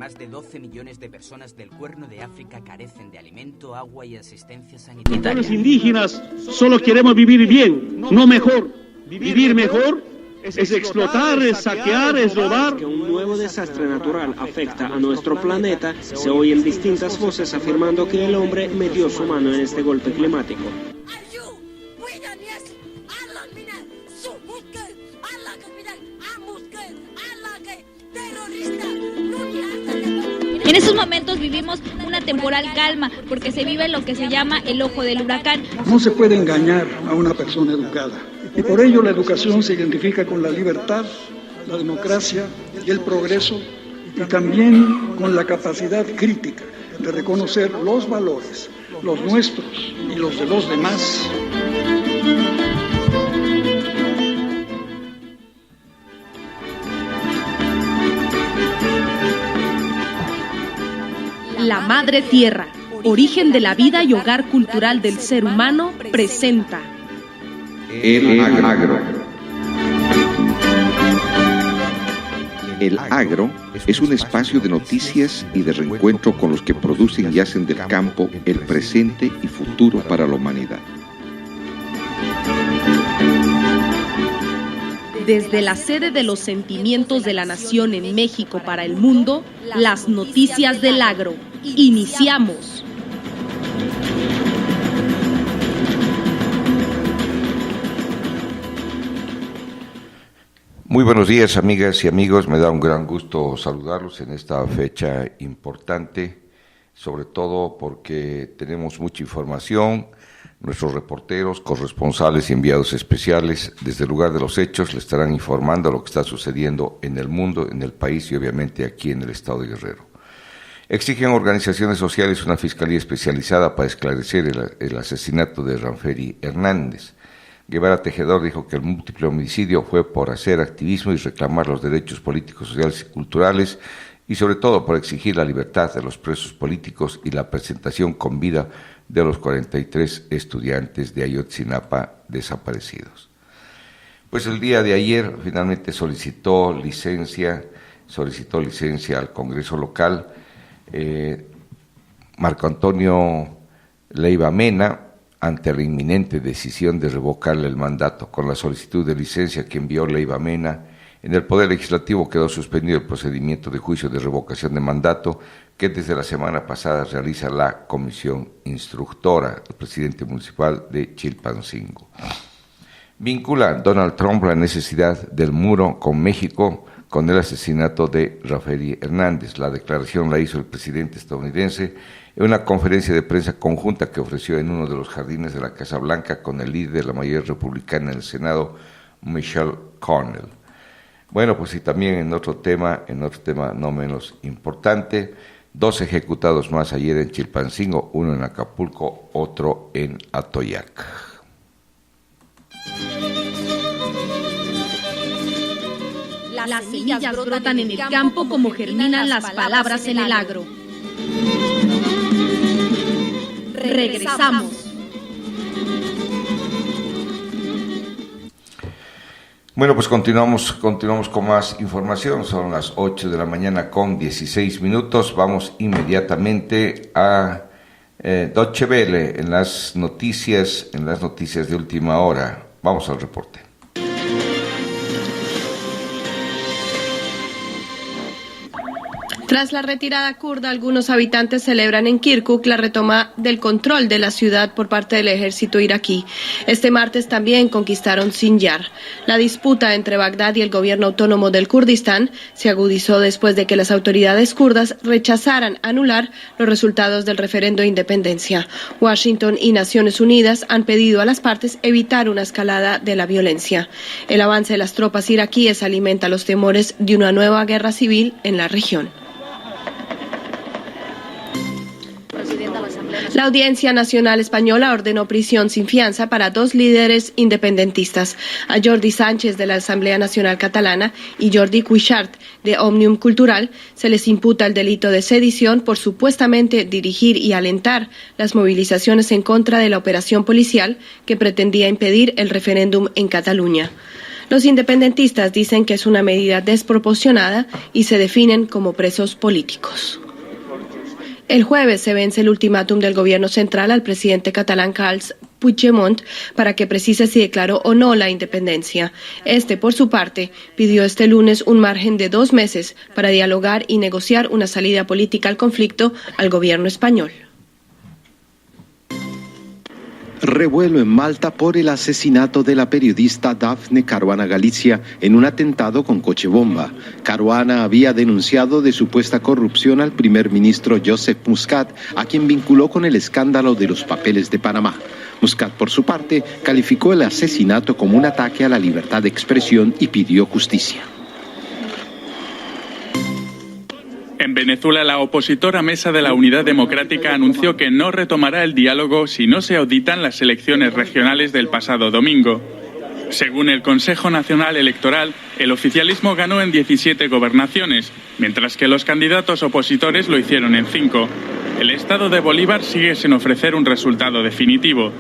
Más de 12 millones de personas del Cuerno de África carecen de alimento, agua y asistencia sanitaria. Los indígenas solo queremos vivir bien, no mejor. Vivir mejor es explotar, es saquear, es robar. Que un nuevo desastre natural afecta a nuestro planeta, se oyen distintas voces afirmando que el hombre metió su mano en este golpe climático. En estos momentos vivimos una temporal calma porque se vive lo que se llama el ojo del huracán. No se puede engañar a una persona educada y por ello la educación se identifica con la libertad, la democracia y el progreso y también con la capacidad crítica de reconocer los valores, los nuestros y los de los demás. La Madre Tierra, origen de la vida y hogar cultural del ser humano, presenta El Agro. El Agro es un espacio de noticias y de reencuentro con los que producen y hacen del campo el presente y futuro para la humanidad. Desde la sede de los sentimientos de la nación en México para el mundo, las noticias del agro. Iniciamos. Muy buenos días, amigas y amigos. Me da un gran gusto saludarlos en esta fecha importante, sobre todo porque tenemos mucha información. Nuestros reporteros, corresponsales y enviados especiales desde el lugar de los hechos le estarán informando lo que está sucediendo en el mundo, en el país y obviamente aquí en el estado de Guerrero. Exigen organizaciones sociales una fiscalía especializada para esclarecer el asesinato de Ranferi Hernández. Guevara Tejedor dijo que el múltiple homicidio fue por hacer activismo y reclamar los derechos políticos, sociales y culturales y sobre todo por exigir la libertad de los presos políticos y la presentación con vida de los 43 estudiantes de Ayotzinapa desaparecidos. Pues el día de ayer finalmente solicitó licencia al Congreso local Marco Antonio Leiva Mena ante la inminente decisión de revocarle el mandato. Con la solicitud de licencia que envió Leiva Mena, en el Poder Legislativo quedó suspendido el procedimiento de juicio de revocación de mandato que desde la semana pasada realiza la Comisión Instructora, el presidente municipal de Chilpancingo. Vincula Donald Trump la necesidad del muro con México con el asesinato de Ranferi Hernández. La declaración la hizo el presidente estadounidense en una conferencia de prensa conjunta que ofreció en uno de los jardines de la Casa Blanca con el líder de la mayoría republicana en el Senado, Mitchell McConnell. Bueno, pues y también en otro tema no menos importante, 2 ejecutados más ayer en Chilpancingo, uno en Acapulco, otro en Atoyac. Las semillas brotan en el campo como germinan las palabras en el agro. Regresamos. Bueno, pues continuamos con más información. Son las 8 de la mañana con 16 minutos. Vamos inmediatamente a Deutsche Welle en las noticias de última hora. Vamos al reporte. Tras la retirada kurda, algunos habitantes celebran en Kirkuk la retoma del control de la ciudad por parte del ejército iraquí. Este martes también conquistaron Sinjar. La disputa entre Bagdad y el gobierno autónomo del Kurdistán se agudizó después de que las autoridades kurdas rechazaran anular los resultados del referendo de independencia. Washington y Naciones Unidas han pedido a las partes evitar una escalada de la violencia. El avance de las tropas iraquíes alimenta los temores de una nueva guerra civil en la región. La Audiencia Nacional Española ordenó prisión sin fianza para 2 líderes independentistas, a Jordi Sánchez de la Asamblea Nacional Catalana y Jordi Cuixart de Òmnium Cultural. Se les imputa el delito de sedición por supuestamente dirigir y alentar las movilizaciones en contra de la operación policial que pretendía impedir el referéndum en Cataluña. Los independentistas dicen que es una medida desproporcionada y se definen como presos políticos. El jueves se vence el ultimátum del gobierno central al presidente catalán Carles Puigdemont para que precise si declaró o no la independencia. Por su parte, pidió este lunes un margen de 2 meses para dialogar y negociar una salida política al conflicto al gobierno español. Revuelo en Malta por el asesinato de la periodista Daphne Caruana Galizia en un atentado con coche bomba. Caruana había denunciado de supuesta corrupción al primer ministro Joseph Muscat, a quien vinculó con el escándalo de los papeles de Panamá. Muscat, por su parte, calificó el asesinato como un ataque a la libertad de expresión y pidió justicia. En Venezuela, la opositora Mesa de la Unidad Democrática anunció que no retomará el diálogo si no se auditan las elecciones regionales del pasado domingo. Según el Consejo Nacional Electoral, el oficialismo ganó en 17 gobernaciones, mientras que los candidatos opositores lo hicieron en 5. El Estado de Bolívar sigue sin ofrecer un resultado definitivo.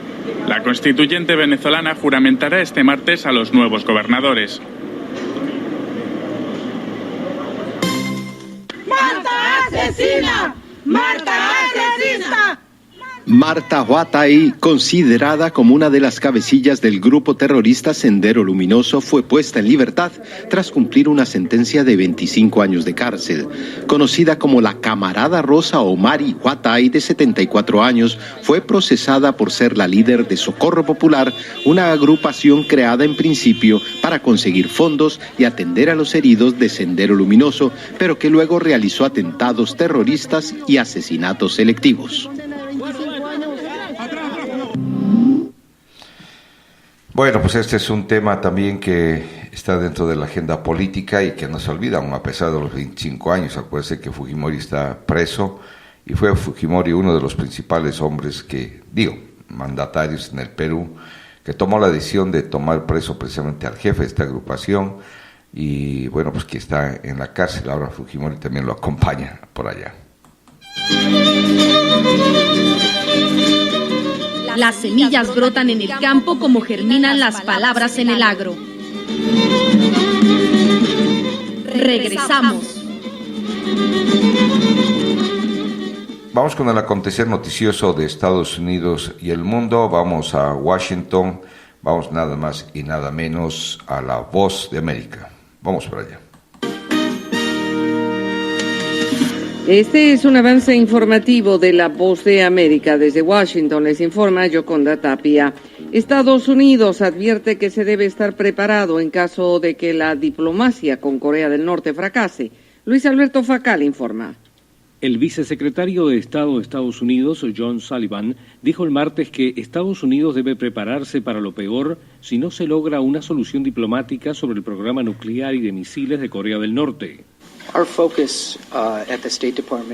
La constituyente venezolana juramentará este martes a los nuevos gobernadores. ¡Marta asesina! ¡Marta asesina! Marta Huatay, considerada como una de las cabecillas del grupo terrorista Sendero Luminoso, fue puesta en libertad tras cumplir una sentencia de 25 años de cárcel. Conocida como la Camarada Rosa Omari Huatay, de 74 años, fue procesada por ser la líder de Socorro Popular, una agrupación creada en principio para conseguir fondos y atender a los heridos de Sendero Luminoso, pero que luego realizó atentados terroristas y asesinatos selectivos. Bueno, pues este es un tema también que está dentro de la agenda política y que no se olvida, aún a pesar de los 25 años. Acuérdense que Fujimori está preso y fue Fujimori uno de los principales hombres mandatarios en el Perú, que tomó la decisión de tomar preso precisamente al jefe de esta agrupación y bueno, pues que está en la cárcel. Ahora Fujimori también lo acompaña por allá. Las semillas brotan en el campo como germinan las palabras en el agro. Regresamos. Vamos con el acontecer noticioso de Estados Unidos y el mundo. Vamos a Washington. Vamos nada más y nada menos a La Voz de América. Vamos para allá. Este es un avance informativo de La Voz de América. Desde Washington les informa Yoconda Tapia. Estados Unidos advierte que se debe estar preparado en caso de que la diplomacia con Corea del Norte fracase. Luis Alberto Facal informa. El vicesecretario de Estado de Estados Unidos, John Sullivan, dijo el martes que Estados Unidos debe prepararse para lo peor si no se logra una solución diplomática sobre el programa nuclear y de misiles de Corea del Norte.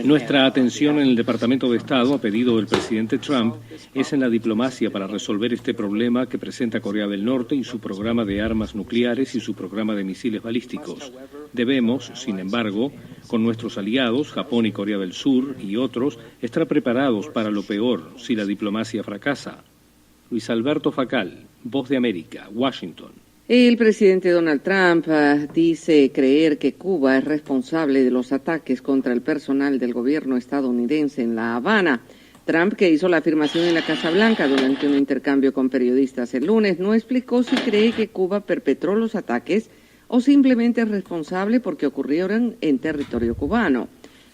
Nuestra atención en el Departamento de Estado, a pedido del presidente Trump, es en la diplomacia para resolver este problema que presenta Corea del Norte y su programa de armas nucleares y su programa de misiles balísticos. Debemos, sin embargo, con nuestros aliados, Japón y Corea del Sur y otros, estar preparados para lo peor si la diplomacia fracasa. Luis Alberto Facal, Voz de América, Washington. El presidente Donald Trump dice creer que Cuba es responsable de los ataques contra el personal del gobierno estadounidense en La Habana. Trump, que hizo la afirmación en la Casa Blanca durante un intercambio con periodistas el lunes, no explicó si cree que Cuba perpetró los ataques o simplemente es responsable porque ocurrieron en territorio cubano.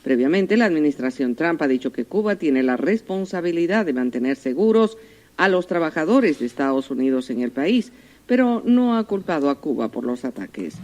Previamente, la administración Trump ha dicho que Cuba tiene la responsabilidad de mantener seguros a los trabajadores de Estados Unidos en el país, pero no ha culpado a Cuba por los ataques.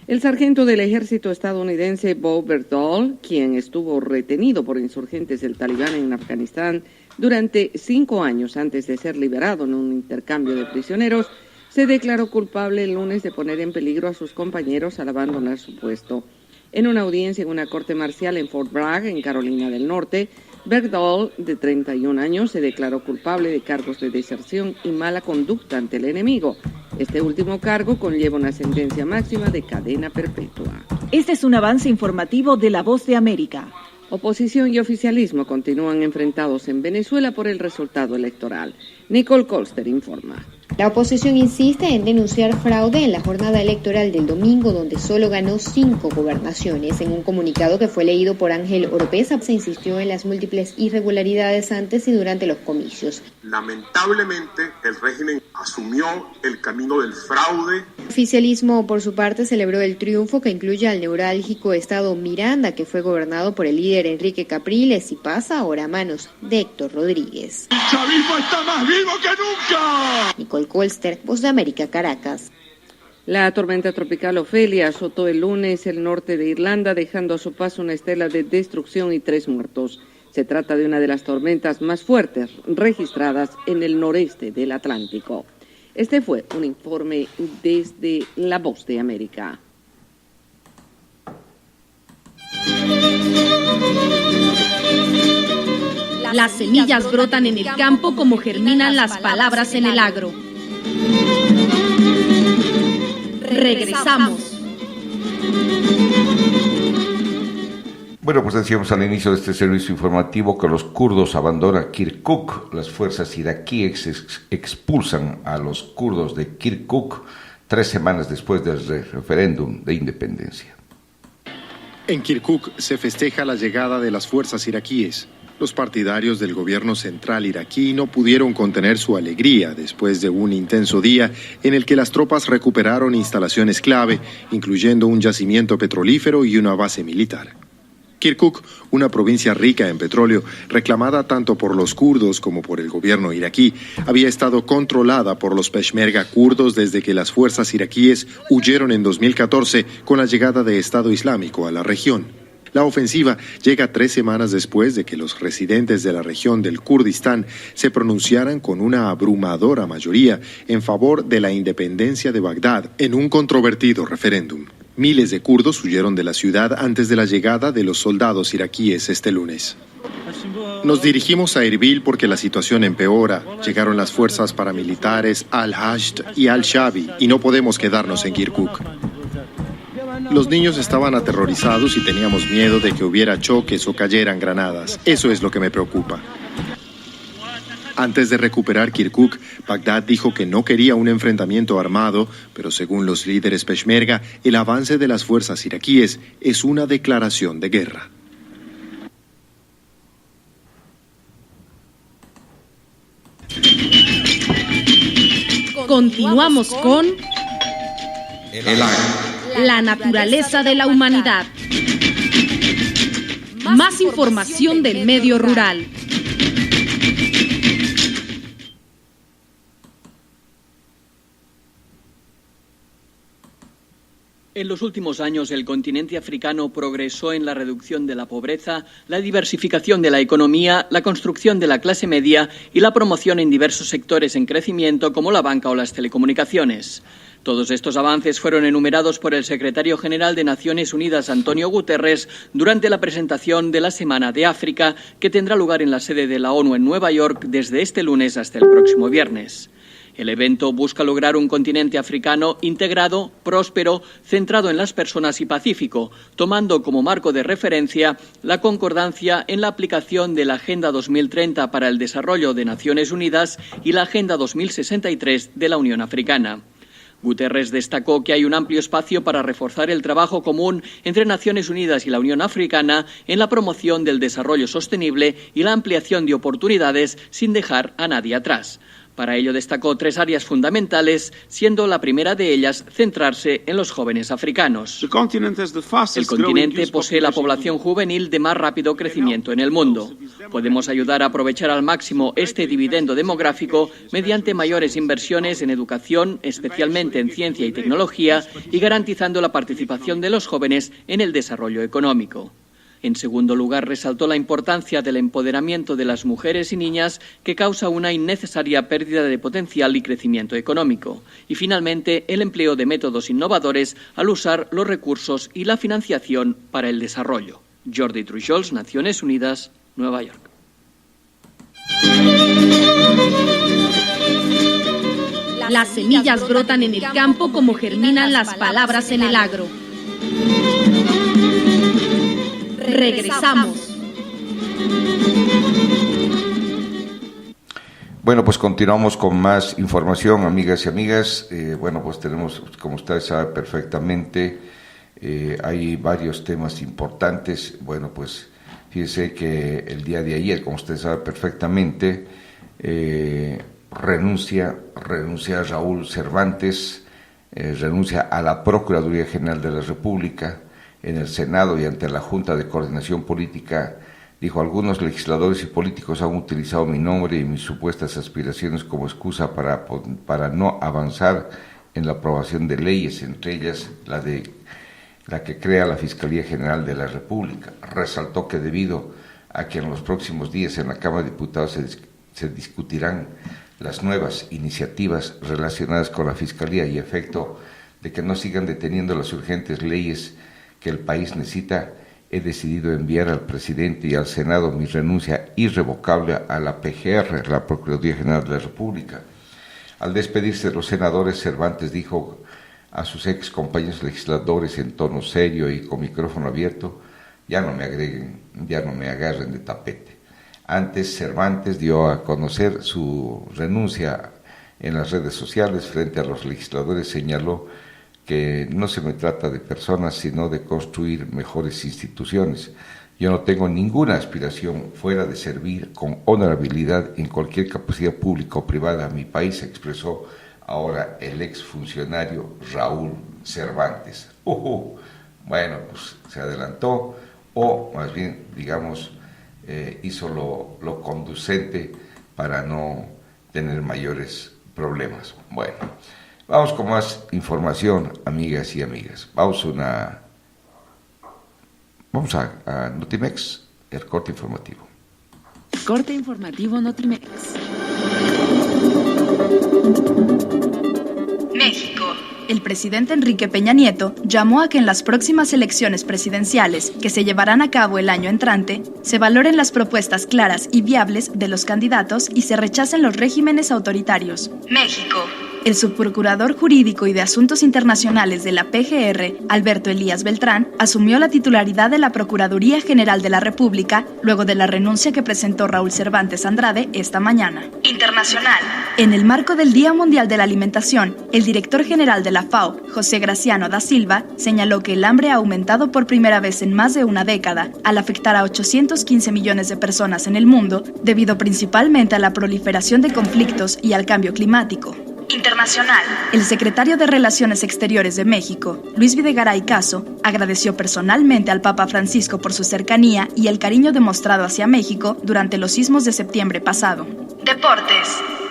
El sargento del ejército estadounidense Bob Berthold, quien estuvo retenido por insurgentes del Talibán en Afganistán durante 5 años antes de ser liberado en un intercambio de prisioneros, se declaró culpable el lunes de poner en peligro a sus compañeros al abandonar su puesto. En una audiencia en una corte marcial en Fort Bragg, en Carolina del Norte, Berthold, de 31 años, se declaró culpable de cargos de deserción y mala conducta ante el enemigo. Este último cargo conlleva una sentencia máxima de cadena perpetua. Este es un avance informativo de La Voz de América. Oposición y oficialismo continúan enfrentados en Venezuela por el resultado electoral. Nicole Colster informa. La oposición insiste en denunciar fraude en la jornada electoral del domingo, donde solo ganó 5 gobernaciones. En un comunicado que fue leído por Ángel Oropesa, se insistió en las múltiples irregularidades antes y durante los comicios. Lamentablemente, el régimen asumió el camino del fraude. El oficialismo, por su parte, celebró el triunfo que incluye al neurálgico estado Miranda, que fue gobernado por el líder Enrique Capriles y pasa ahora a manos de Héctor Rodríguez. ¡El chavismo está más vivo que nunca! Nicole Colster, Voz de América, Caracas. La tormenta tropical Ofelia azotó el lunes el norte de Irlanda, dejando a su paso una estela de destrucción y 3 muertos. Se trata de una de las tormentas más fuertes registradas en el noreste del Atlántico. Este fue un informe desde La Voz de América. Las semillas brotan en el campo como germinan las palabras en el agro. Regresamos. Bueno, pues decíamos al inicio de este servicio informativo que los kurdos abandonan Kirkuk. Las fuerzas iraquíes expulsan a los kurdos de Kirkuk 3 semanas después del referéndum de independencia. En Kirkuk se festeja la llegada de las fuerzas iraquíes. Los partidarios del gobierno central iraquí no pudieron contener su alegría después de un intenso día en el que las tropas recuperaron instalaciones clave, incluyendo un yacimiento petrolífero y una base militar. Kirkuk, una provincia rica en petróleo, reclamada tanto por los kurdos como por el gobierno iraquí, había estado controlada por los peshmerga kurdos desde que las fuerzas iraquíes huyeron en 2014 con la llegada de Estado Islámico a la región. La ofensiva llega 3 semanas después de que los residentes de la región del Kurdistán se pronunciaran con una abrumadora mayoría en favor de la independencia de Bagdad en un controvertido referéndum. Miles de kurdos huyeron de la ciudad antes de la llegada de los soldados iraquíes este lunes. Nos dirigimos a Erbil porque la situación empeora. Llegaron las fuerzas paramilitares Al-Hasht y Al-Shabi y no podemos quedarnos en Kirkuk. Los niños estaban aterrorizados y teníamos miedo de que hubiera choques o cayeran granadas. Eso es lo que me preocupa. Antes de recuperar Kirkuk, Bagdad dijo que no quería un enfrentamiento armado, pero según los líderes peshmerga, el avance de las fuerzas iraquíes es una declaración de guerra. Continuamos con El agro. la naturaleza de la humanidad. Más información del medio rural. En los últimos años, el continente africano progresó en la reducción de la pobreza, la diversificación de la economía, la construcción de la clase media y la promoción en diversos sectores en crecimiento como la banca o las telecomunicaciones. Todos estos avances fueron enumerados por el secretario general de Naciones Unidas, Antonio Guterres, durante la presentación de la Semana de África, que tendrá lugar en la sede de la ONU en Nueva York desde este lunes hasta el próximo viernes. El evento busca lograr un continente africano integrado, próspero, centrado en las personas y pacífico, tomando como marco de referencia la concordancia en la aplicación de la Agenda 2030 para el Desarrollo de Naciones Unidas y la Agenda 2063 de la Unión Africana. Guterres destacó que hay un amplio espacio para reforzar el trabajo común entre Naciones Unidas y la Unión Africana en la promoción del desarrollo sostenible y la ampliación de oportunidades sin dejar a nadie atrás. Para ello destacó 3 áreas fundamentales, siendo la primera de ellas centrarse en los jóvenes africanos. El continente posee la población juvenil de más rápido crecimiento en el mundo. Podemos ayudar a aprovechar al máximo este dividendo demográfico mediante mayores inversiones en educación, especialmente en ciencia y tecnología, y garantizando la participación de los jóvenes en el desarrollo económico. En segundo lugar, resaltó la importancia del empoderamiento de las mujeres y niñas, que causa una innecesaria pérdida de potencial y crecimiento económico. Y finalmente, el empleo de métodos innovadores al usar los recursos y la financiación para el desarrollo. Jordi Trujols, Naciones Unidas, Nueva York. Las semillas brotan en el campo como germinan las palabras en el agro. Regresamos. Bueno, pues continuamos con más información, amigas y amigas. Bueno, pues tenemos, como ustedes saben perfectamente, hay varios temas importantes. Bueno, pues fíjese que el día de ayer, como ustedes saben perfectamente, renuncia Raúl Cervantes, renuncia a la Procuraduría General de la República. En el Senado y ante la Junta de Coordinación Política, dijo: algunos legisladores y políticos han utilizado mi nombre y mis supuestas aspiraciones como excusa para no avanzar en la aprobación de leyes, entre ellas la que crea la Fiscalía General de la República. Resaltó que debido a que en los próximos días en la Cámara de Diputados se discutirán las nuevas iniciativas relacionadas con la Fiscalía y efecto de que no sigan deteniendo las urgentes leyes que el país necesita, he decidido enviar al presidente y al Senado mi renuncia irrevocable a la PGR, la Procuraduría General de la República. Al despedirse de los senadores, Cervantes dijo a sus ex compañeros legisladores en tono serio y con micrófono abierto: ya no me agarren de tapete. Antes, Cervantes dio a conocer su renuncia en las redes sociales frente a los legisladores. Señaló que no se me trata de personas, sino de construir mejores instituciones. Yo no tengo ninguna aspiración fuera de servir con honorabilidad en cualquier capacidad pública o privada a mi país, expresó ahora el exfuncionario Raúl Cervantes. Bueno, pues se adelantó, o más bien, digamos, hizo lo conducente para no tener mayores problemas. Bueno, vamos con más información, amigas y amigas. Vamos a Notimex, el corte informativo. Corte informativo Notimex. México. El presidente Enrique Peña Nieto llamó a que en las próximas elecciones presidenciales, que se llevarán a cabo el año entrante, se valoren las propuestas claras y viables de los candidatos y se rechacen los regímenes autoritarios. México. El subprocurador jurídico y de Asuntos Internacionales de la PGR, Alberto Elías Beltrán, asumió la titularidad de la Procuraduría General de la República luego de la renuncia que presentó Raúl Cervantes Andrade esta mañana. Internacional. En el marco del Día Mundial de la Alimentación, el director general de la FAO, José Graciano da Silva, señaló que el hambre ha aumentado por primera vez en más de una década, al afectar a 815 millones de personas en el mundo, debido principalmente a la proliferación de conflictos y al cambio climático. Internacional. El secretario de Relaciones Exteriores de México, Luis Videgaray Caso, agradeció personalmente al Papa Francisco por su cercanía y el cariño demostrado hacia México durante los sismos de septiembre pasado. Deportes.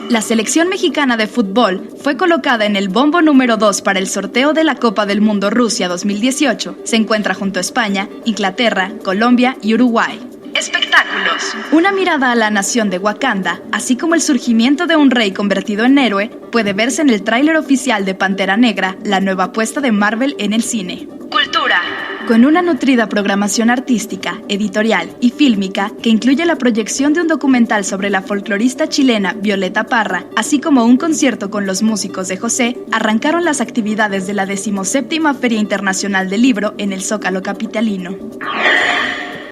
La selección mexicana de fútbol fue colocada en el bombo número 2 para el sorteo de la Copa del Mundo Rusia 2018. Se encuentra junto a España, Inglaterra, Colombia y Uruguay. Espectáculos. Una mirada a la nación de Wakanda, así como el surgimiento de un rey convertido en héroe, puede verse en el tráiler oficial de Pantera Negra, la nueva apuesta de Marvel en el cine. Cultura. Con una nutrida programación artística, editorial y fílmica que incluye la proyección de un documental sobre la folclorista chilena Violeta Parra, así como un concierto con los músicos de José, arrancaron las actividades de la 17ª Feria Internacional del Libro en el Zócalo capitalino.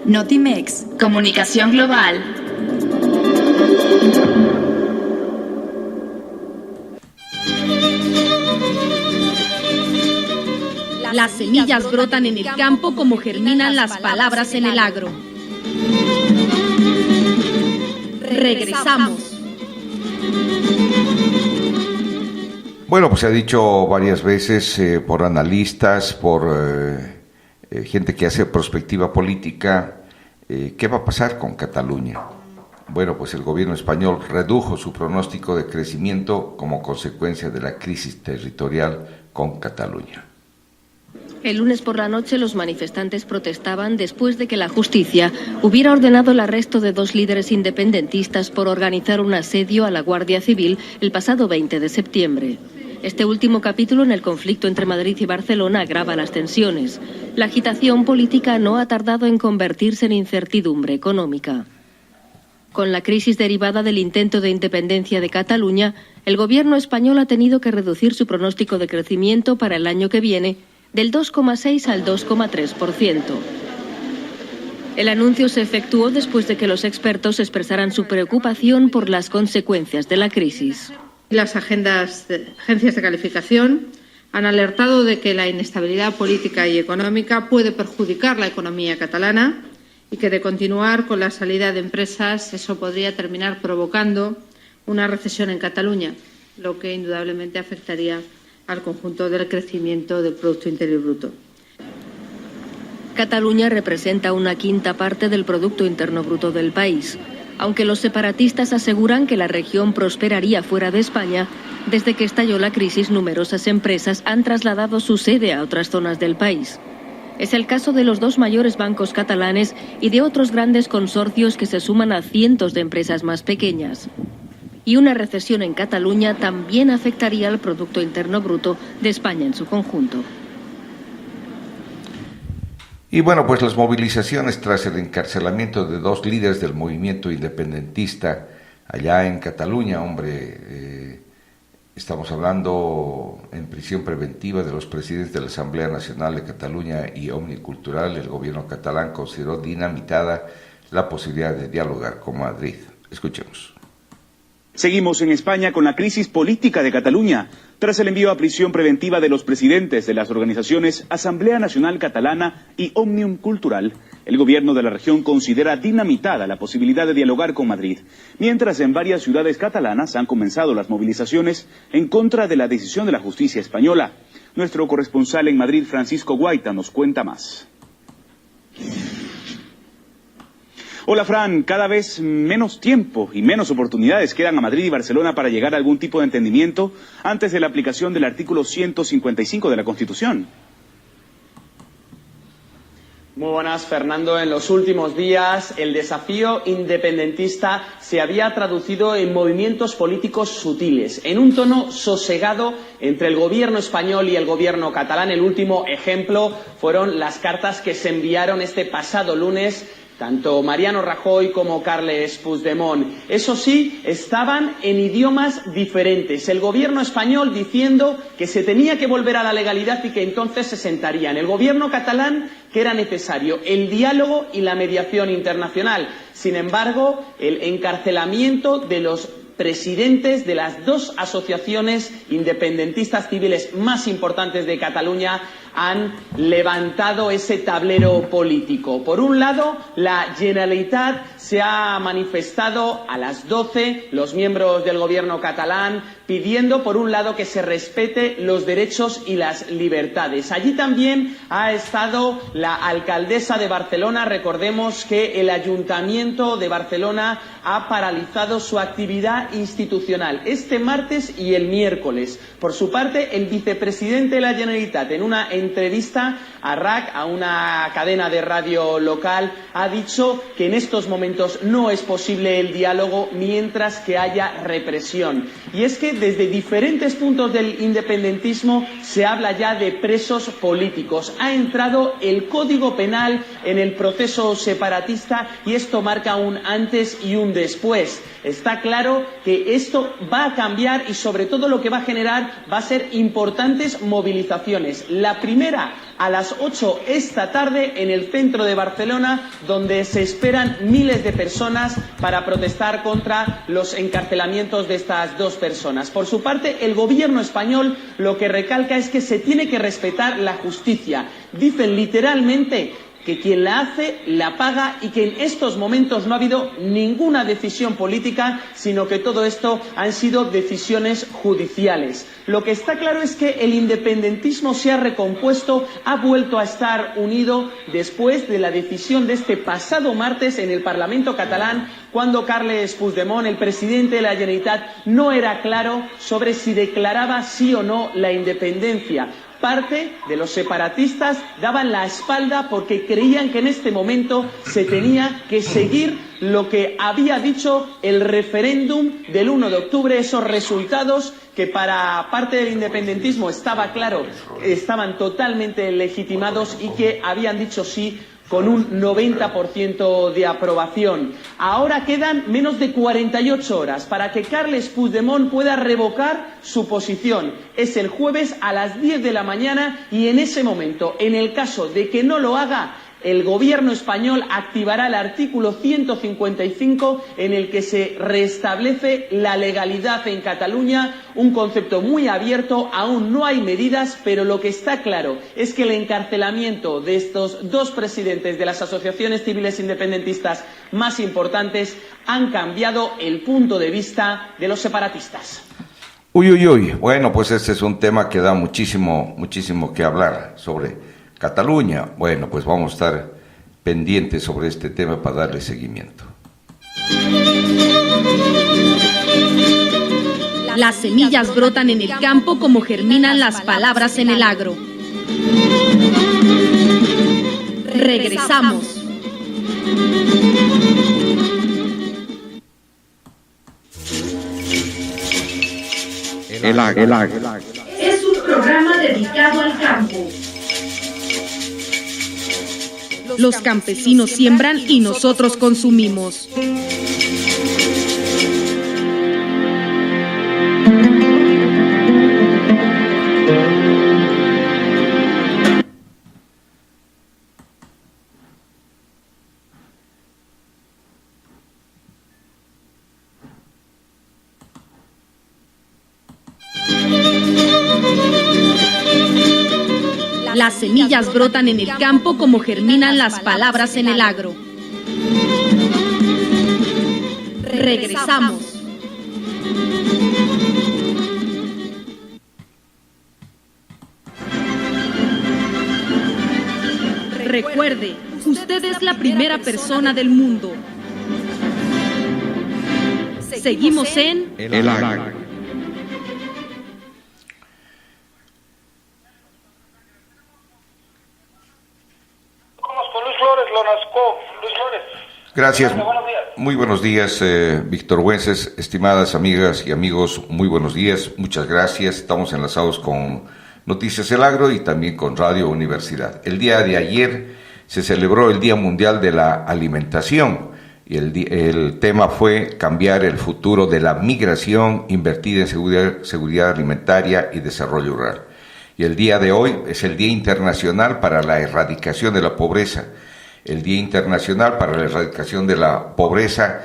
Notimex, comunicación global. Las semillas brotan en el campo como germinan las palabras en el agro. Regresamos. Bueno, pues se ha dicho varias veces por analistas, por gente que hace perspectiva política, ¿qué va a pasar con Cataluña? Bueno, pues el gobierno español redujo su pronóstico de crecimiento como consecuencia de la crisis territorial con Cataluña. El lunes por la noche los manifestantes protestaban después de que la justicia hubiera ordenado el arresto de 2 líderes independentistas por organizar un asedio a la Guardia Civil el pasado 20 de septiembre. Este último capítulo en el conflicto entre Madrid y Barcelona agrava las tensiones. La agitación política no ha tardado en convertirse en incertidumbre económica. Con la crisis derivada del intento de independencia de Cataluña, el gobierno español ha tenido que reducir su pronóstico de crecimiento para el año que viene del 2,6 al 2,3%. El anuncio se efectuó después de que los expertos expresaran su preocupación por las consecuencias de la crisis. Las agencias de calificación han alertado de que la inestabilidad política y económica puede perjudicar la economía catalana y que, de continuar con la salida de empresas, eso podría terminar provocando una recesión en Cataluña, lo que indudablemente afectaría al conjunto del crecimiento del Producto Interior Bruto. Cataluña representa una quinta parte del Producto Interno Bruto del país. Aunque los separatistas aseguran que la región prosperaría fuera de España, desde que estalló la crisis, numerosas empresas han trasladado su sede a otras zonas del país. Es el caso de los dos mayores bancos catalanes y de otros grandes consorcios que se suman a cientos de empresas más pequeñas. Y una recesión en Cataluña también afectaría al Producto Interno Bruto de España en su conjunto. Y bueno, pues las movilizaciones tras el encarcelamiento de dos líderes del movimiento independentista allá en Cataluña, estamos hablando en prisión preventiva de los presidentes de la Asamblea Nacional de Cataluña y Òmnium Cultural. El gobierno catalán consideró dinamitada la posibilidad de dialogar con Madrid. Escuchemos. Seguimos en España con la crisis política de Cataluña, tras el envío a prisión preventiva de los presidentes de las organizaciones Asamblea Nacional Catalana y Òmnium Cultural. El gobierno de la región considera dinamitada la posibilidad de dialogar con Madrid, mientras en varias ciudades catalanas han comenzado las movilizaciones en contra de la decisión de la justicia española. Nuestro corresponsal en Madrid, Francisco Guaita, nos cuenta más. Hola Fran, cada vez menos tiempo y menos oportunidades quedan a Madrid y Barcelona para llegar a algún tipo de entendimiento antes de la aplicación del artículo 155 de la Constitución. Muy buenas, Fernando. En los últimos días, el desafío independentista se había traducido en movimientos políticos sutiles, en un tono sosegado entre el gobierno español y el gobierno catalán. El último ejemplo fueron las cartas que se enviaron este pasado lunes tanto Mariano Rajoy como Carles Puigdemont. Eso sí, estaban en idiomas diferentes. El gobierno español diciendo que se tenía que volver a la legalidad y que entonces se sentarían. El gobierno catalán que era necesario el diálogo y la mediación internacional. Sin embargo, el encarcelamiento de los presidentes de las dos asociaciones independentistas civiles más importantes de Cataluña han levantado ese tablero político. Por un lado, la Generalitat se ha manifestado a las 12, los miembros del gobierno catalán, pidiendo, por un lado, que se respete los derechos y las libertades. Allí también ha estado la alcaldesa de Barcelona. Recordemos que el Ayuntamiento de Barcelona ha paralizado su actividad institucional este martes y el miércoles. Por su parte, el vicepresidente de la Generalitat, en una entrevista a RAC, a una cadena de radio local, ha dicho que en estos momentos no es posible el diálogo mientras que haya represión. Y es que desde diferentes puntos del independentismo se habla ya de presos políticos. Ha entrado el Código Penal en el proceso separatista y esto marca un antes y un después. Está claro que esto va a cambiar y sobre todo lo que va a generar va a ser importantes movilizaciones. La primera a las 8 esta tarde en el centro de Barcelona, donde se esperan miles de personas para protestar contra los encarcelamientos de estas dos personas. Por su parte, el gobierno español lo que recalca es que se tiene que respetar la justicia. Dicen literalmente que quien la hace, la paga y que en estos momentos no ha habido ninguna decisión política, sino que todo esto han sido decisiones judiciales. Lo que está claro es que el independentismo se ha recompuesto, ha vuelto a estar unido después de la decisión de este pasado martes en el Parlamento catalán, cuando Carles Puigdemont, el presidente de la Generalitat, no era claro sobre si declaraba sí o no la independencia. Parte de los separatistas daban la espalda porque creían que en este momento se tenía que seguir lo que había dicho el referéndum del 1 de octubre, esos resultados que para parte del independentismo estaba claro, estaban totalmente legitimados y que habían dicho sí con un 90% de aprobación. Ahora quedan menos de 48 horas para que Carles Puigdemont pueda revocar su posición. Es el jueves a las 10 de la mañana y en ese momento, en el caso de que no lo haga, el gobierno español activará el artículo 155 en el que se restablece la legalidad en Cataluña, un concepto muy abierto, aún no hay medidas, pero lo que está claro es que el encarcelamiento de estos dos presidentes de las asociaciones civiles independentistas más importantes han cambiado el punto de vista de los separatistas. Uy. Bueno, pues este es un tema que da muchísimo que hablar sobre Cataluña. Bueno, pues vamos a estar pendientes sobre este tema para darle seguimiento. Las semillas brotan en el campo como germinan las palabras en el agro. Regresamos. El agro. Es un programa dedicado al campo. Los campesinos siembran y nosotros consumimos. Las semillas brotan en el campo como germinan las palabras en el agro. Regresamos. Recuerde, usted es la primera persona del mundo. Seguimos en El agro. Gracias. Muy buenos días, Víctor Güences, estimadas amigas y amigos, muy buenos días, muchas gracias. Estamos enlazados con Noticias El Agro y también con Radio Universidad. El día de ayer se celebró el Día Mundial de la Alimentación y el tema fue cambiar el futuro de la migración invertida en seguridad alimentaria y desarrollo rural. Y el día de hoy es el Día Internacional para la Erradicación de la Pobreza. El Día Internacional para la Erradicación de la Pobreza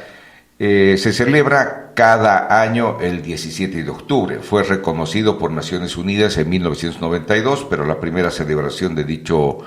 se celebra cada año el 17 de octubre. Fue reconocido por Naciones Unidas en 1992, pero la primera celebración de dicho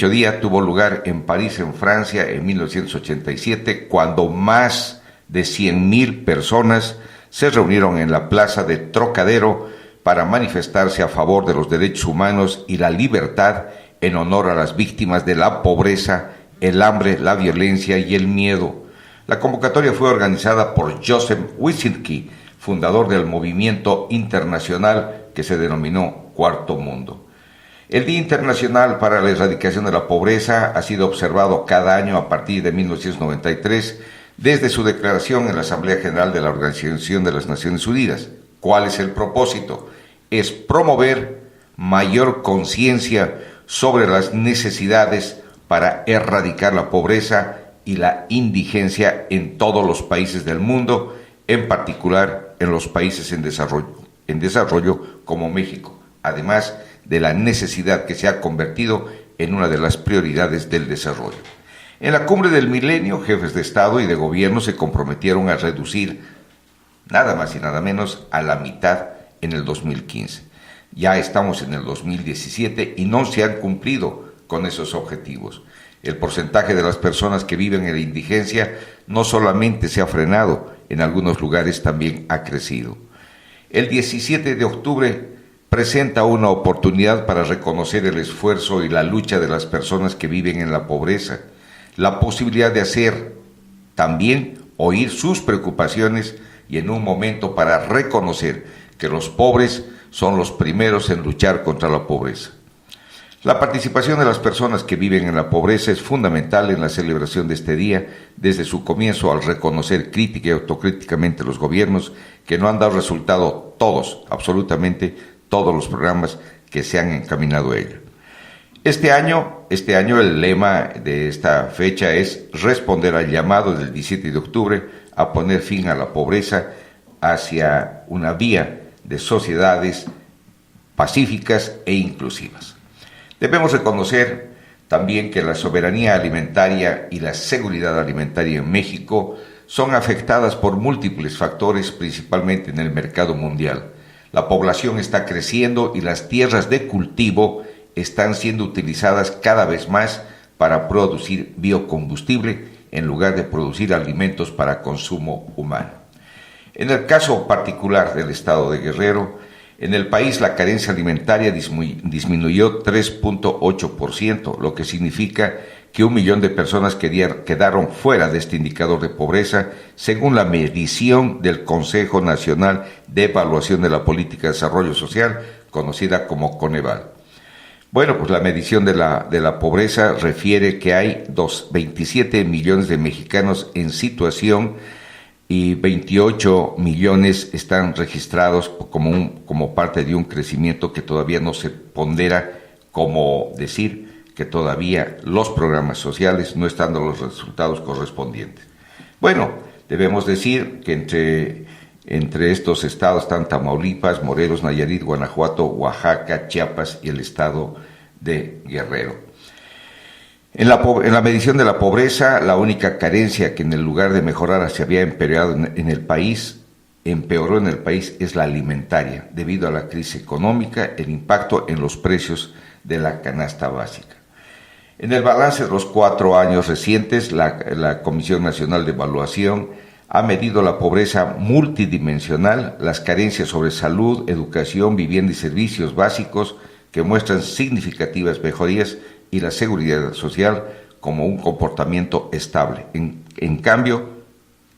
día tuvo lugar en París, en Francia, en 1987, cuando más de 100,000 personas se reunieron en la plaza de Trocadero para manifestarse a favor de los derechos humanos y la libertad en honor a las víctimas de la pobreza, el hambre, la violencia y el miedo. La convocatoria fue organizada por Joseph Wyszynski, fundador del movimiento internacional que se denominó Cuarto Mundo. El Día Internacional para la Erradicación de la Pobreza ha sido observado cada año a partir de 1993, desde su declaración en la Asamblea General de la Organización de las Naciones Unidas. ¿Cuál es el propósito? Es promover mayor conciencia sobre las necesidades para erradicar la pobreza y la indigencia en todos los países del mundo, en particular en los países en desarrollo como México, además de la necesidad que se ha convertido en una de las prioridades del desarrollo. En la Cumbre del Milenio, jefes de Estado y de Gobierno se comprometieron a reducir nada más y nada menos a la mitad en el 2015. Ya estamos en el 2017 y no se han cumplido con esos objetivos. El porcentaje de las personas que viven en la indigencia no solamente se ha frenado, en algunos lugares también ha crecido. El 17 de octubre presenta una oportunidad para reconocer el esfuerzo y la lucha de las personas que viven en la pobreza, la posibilidad de hacer también oír sus preocupaciones y en un momento para reconocer que los pobres son los primeros en luchar contra la pobreza. La participación de las personas que viven en la pobreza es fundamental en la celebración de este día, desde su comienzo al reconocer crítica y autocríticamente los gobiernos que no han dado resultado absolutamente todos los programas que se han encaminado a ello. Este año el lema de esta fecha es responder al llamado del 17 de octubre a poner fin a la pobreza hacia una vía de sociedades pacíficas e inclusivas. Debemos reconocer también que la soberanía alimentaria y la seguridad alimentaria en México son afectadas por múltiples factores, principalmente en el mercado mundial. La población está creciendo y las tierras de cultivo están siendo utilizadas cada vez más para producir biocombustible en lugar de producir alimentos para consumo humano. En el caso particular del estado de Guerrero, en el país la carencia alimentaria disminuyó 3.8%, lo que significa que 1 millón de personas quedaron fuera de este indicador de pobreza, según la medición del Consejo Nacional de Evaluación de la Política de Desarrollo Social, conocida como Coneval. Bueno, pues la medición de la pobreza refiere que hay 27 millones de mexicanos en situación y 28 millones están registrados como parte de un crecimiento que todavía no se pondera, como decir que todavía los programas sociales no están dando los resultados correspondientes. Bueno, debemos decir que entre estos estados están Tamaulipas, Morelos, Nayarit, Guanajuato, Oaxaca, Chiapas y el estado de Guerrero. En la medición de la pobreza, la única carencia que en el lugar de mejorar se había empeorado en el país es la alimentaria, debido a la crisis económica, el impacto en los precios de la canasta básica. En el balance de los 4 años recientes, la Comisión Nacional de Evaluación ha medido la pobreza multidimensional, las carencias sobre salud, educación, vivienda y servicios básicos que muestran significativas mejorías y la seguridad social como un comportamiento estable. En cambio,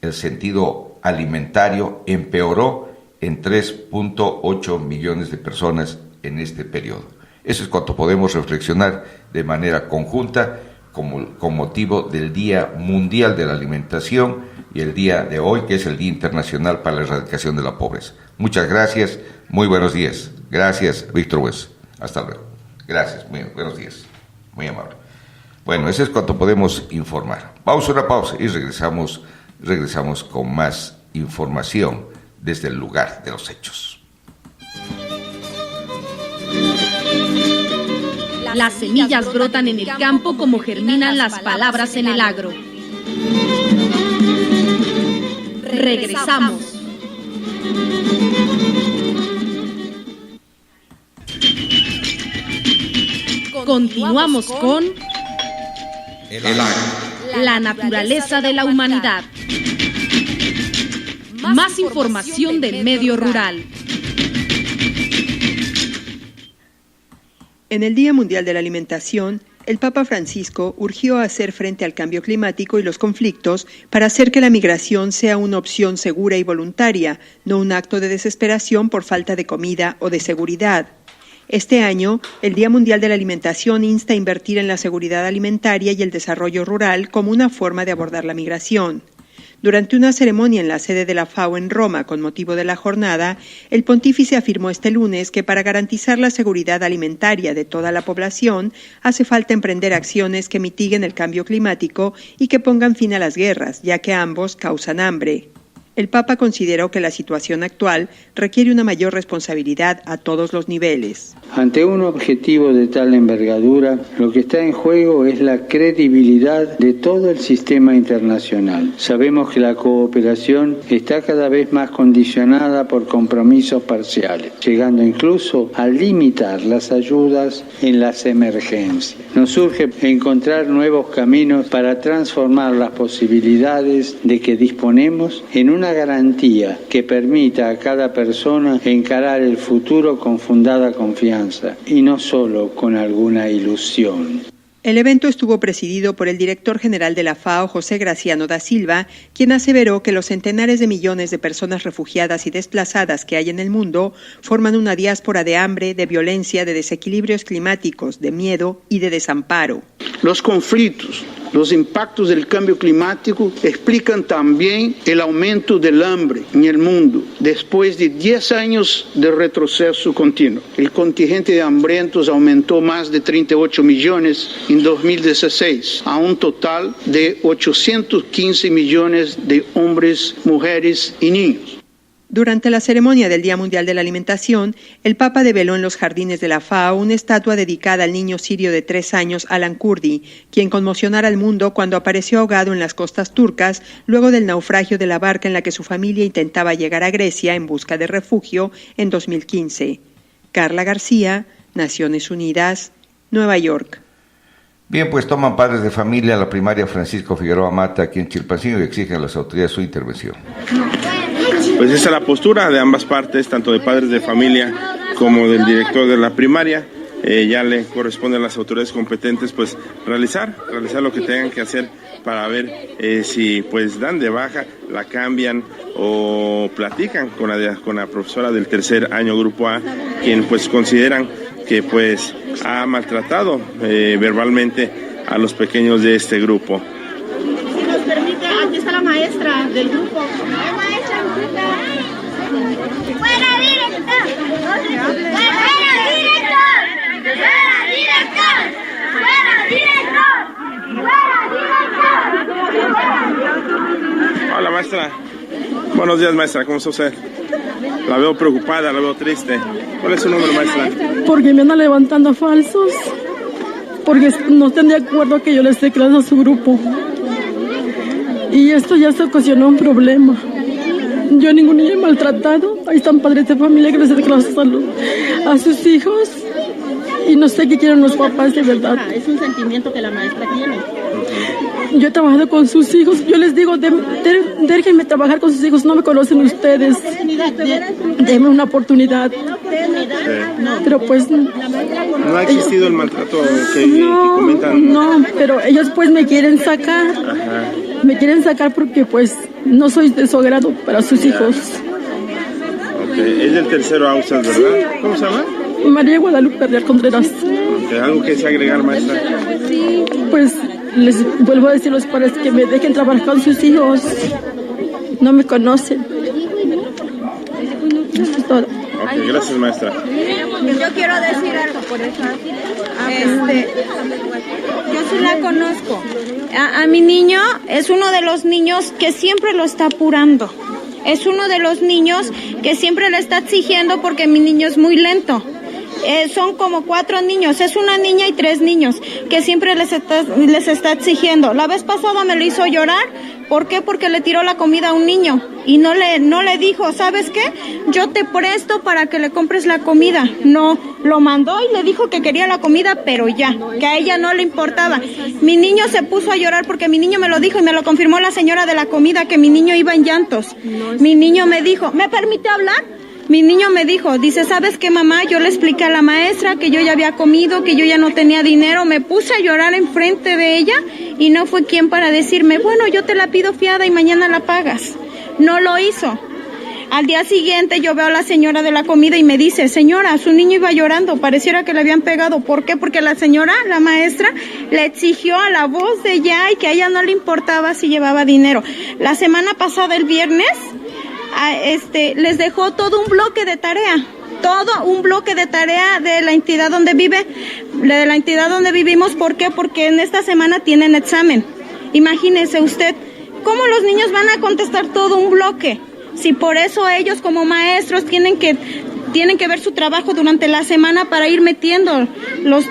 el sentido alimentario empeoró en 3.8 millones de personas en este periodo. Eso es cuanto podemos reflexionar de manera conjunta con motivo del Día Mundial de la Alimentación y el día de hoy, que es el Día Internacional para la Erradicación de la Pobreza. Muchas gracias, muy buenos días. Gracias, Víctor Hues. Hasta luego. Gracias, muy buenos días. Muy amable. Bueno, eso es cuanto podemos informar. Vamos a una pausa y regresamos con más información desde el lugar de los hechos. Las semillas brotan en el campo como germinan las palabras en el agro. Regresamos. Continuamos con el agro. La naturaleza de la humanidad. Más información del medio rural. En el Día Mundial de la Alimentación, el Papa Francisco urgió a hacer frente al cambio climático y los conflictos para hacer que la migración sea una opción segura y voluntaria, no un acto de desesperación por falta de comida o de seguridad. Este año, el Día Mundial de la Alimentación insta a invertir en la seguridad alimentaria y el desarrollo rural como una forma de abordar la migración. Durante una ceremonia en la sede de la FAO en Roma con motivo de la jornada, el pontífice afirmó este lunes que para garantizar la seguridad alimentaria de toda la población hace falta emprender acciones que mitiguen el cambio climático y que pongan fin a las guerras, ya que ambos causan hambre. El Papa consideró que la situación actual requiere una mayor responsabilidad a todos los niveles. Ante un objetivo de tal envergadura, lo que está en juego es la credibilidad de todo el sistema internacional. Sabemos que la cooperación está cada vez más condicionada por compromisos parciales, llegando incluso a limitar las ayudas en las emergencias. Nos urge encontrar nuevos caminos para transformar las posibilidades de que disponemos en una garantía que permita a cada persona encarar el futuro con fundada confianza y no solo con alguna ilusión. El evento estuvo presidido por el director general de la FAO, José Graciano da Silva, quien aseveró que los centenares de millones de personas refugiadas y desplazadas que hay en el mundo forman una diáspora de hambre, de violencia, de desequilibrios climáticos, de miedo y de desamparo. Los conflictos, los impactos del cambio climático explican también el aumento del hambre en el mundo, después de 10 años de retroceso continuo. El contingente de hambrientos aumentó más de 38 millones en 2016, a un total de 815 millones de hombres, mujeres y niños. Durante la ceremonia del Día Mundial de la Alimentación, el Papa develó en los jardines de la FAO una estatua dedicada al niño sirio de 3 años, Alan Kurdi, quien conmocionara al mundo cuando apareció ahogado en las costas turcas luego del naufragio de la barca en la que su familia intentaba llegar a Grecia en busca de refugio en 2015. Carla García, Naciones Unidas, Nueva York. Bien, pues toman padres de familia la primaria Francisco Figueroa Mata aquí en Chilpancingo y exigen a las autoridades su intervención. Pues esa es la postura de ambas partes, tanto de padres de familia como del director de la primaria. Ya le corresponde a las autoridades competentes pues realizar lo que tengan que hacer para ver si pues dan de baja, la cambian o platican con la profesora del tercer año grupo A, quien pues consideran que pues ha maltratado verbalmente a los pequeños de este grupo. Si nos permite, aquí está la maestra del grupo. ¡Fuera director! ¡Fuera director! ¡Fuera director! ¡Fuera director! Hola maestra. Buenos días maestra, ¿cómo está usted? La veo preocupada, la veo triste. ¿Cuál es su número, maestra? Porque me andan levantando falsos. Porque no están de acuerdo que yo les dé clases a su grupo. Y esto ya se ocasionó un problema. Yo a ningún niño he maltratado. Ahí están padres de familia que les dé clases a sus hijos. Y no sé qué quieren los papás de verdad. Es un sentimiento que la maestra tiene. Yo he trabajado con sus hijos. Yo les digo, déjenme trabajar con sus hijos. No me conocen ustedes. Denme una oportunidad. Pero pues... ¿No ha existido el maltrato que comentan? No, pero ellos pues me quieren sacar. Ajá. Me quieren sacar porque pues no soy de su agrado para sus hijos. Okay. Es del tercero AUSAS, ¿verdad? Sí. ¿Cómo se llama? María Guadalupe Real Contreras. Okay. ¿Algo que se agregar, maestra? Pues les vuelvo a decir a los padres que me dejen trabajar con sus hijos. No me conocen. Eso es todo. Okay, gracias, maestra. Yo quiero decir algo por eso. Yo sí la conozco. A mi niño es uno de los niños que siempre lo está apurando. Es uno de los niños que siempre le está exigiendo porque mi niño es muy lento. Son como 4 niños, es una niña y 3 niños que siempre les está exigiendo. La vez pasada me lo hizo llorar. ¿Por qué? Porque le tiró la comida a un niño y no le dijo, ¿sabes qué? Yo te presto para que le compres la comida. No, lo mandó y le dijo que quería la comida, pero ya, que a ella no le importaba. Mi niño se puso a llorar porque mi niño me lo dijo y me lo confirmó la señora de la comida, que mi niño iba en llantos. Mi niño me dijo, ¿me permite hablar? Mi niño me dijo, dice, ¿sabes qué, mamá? Yo le expliqué a la maestra que yo ya había comido, que yo ya no tenía dinero. Me puse a llorar enfrente de ella y no fue quien para decirme, bueno, yo te la pido fiada y mañana la pagas. No lo hizo. Al día siguiente yo veo a la señora de la comida y me dice, señora, su niño iba llorando, pareciera que le habían pegado. ¿Por qué? Porque la señora, la maestra, le exigió a la voz de ella y que a ella no le importaba si llevaba dinero. La semana pasada, el viernes, les dejó todo un bloque de tarea, de la entidad donde vivimos. ¿Por qué? Porque en esta semana tienen examen. Imagínese usted, ¿cómo los niños van a contestar todo un bloque? Si por eso ellos como maestros tienen que ver su trabajo durante la semana para ir metiendo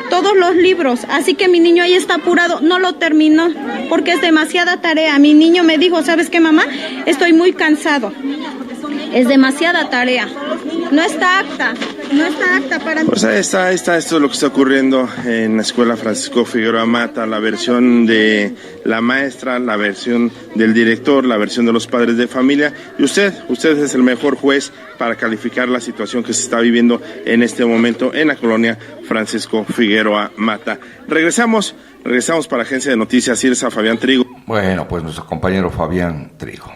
todos los libros. Así que mi niño ahí está apurado, no lo terminó porque es demasiada tarea. Mi niño me dijo, ¿sabes qué, mamá? Estoy muy cansado. Es demasiada tarea. No está apta para mí. Pues ahí está, esto es lo que está ocurriendo en la escuela Francisco Figueroa Mata, la versión de la maestra, la versión del director, la versión de los padres de familia. Y usted es el mejor juez para calificar la situación que se está viviendo en este momento en la colonia Francisco Figueroa Mata. Regresamos para Agencia de Noticias Irsa, Fabián Trigo. Bueno, pues nuestro compañero Fabián Trigo.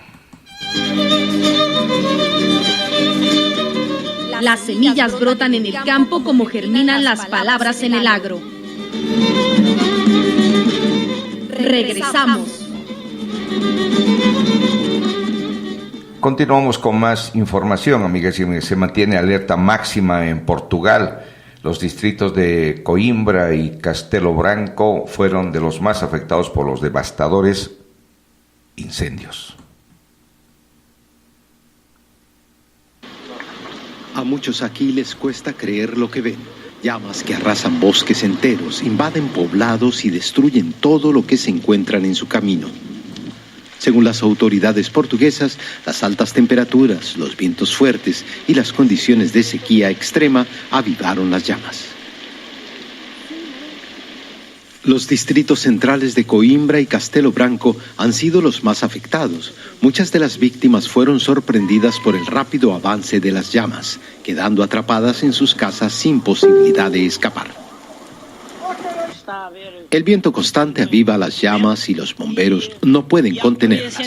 Las semillas brotan en el campo como germinan las palabras en el agro. Regresamos. Continuamos con más información, amigas y amigos. Se mantiene alerta máxima en Portugal. Los distritos de Coimbra y Castelo Branco fueron de los más afectados por los devastadores incendios. A muchos aquí les cuesta creer lo que ven. Llamas que arrasan bosques enteros, invaden poblados y destruyen todo lo que se encuentran en su camino. Según las autoridades portuguesas, las altas temperaturas, los vientos fuertes y las condiciones de sequía extrema avivaron las llamas. Los distritos centrales de Coimbra y Castelo Branco han sido los más afectados. Muchas de las víctimas fueron sorprendidas por el rápido avance de las llamas, quedando atrapadas en sus casas sin posibilidad de escapar. El viento constante aviva las llamas y los bomberos no pueden contenerlas.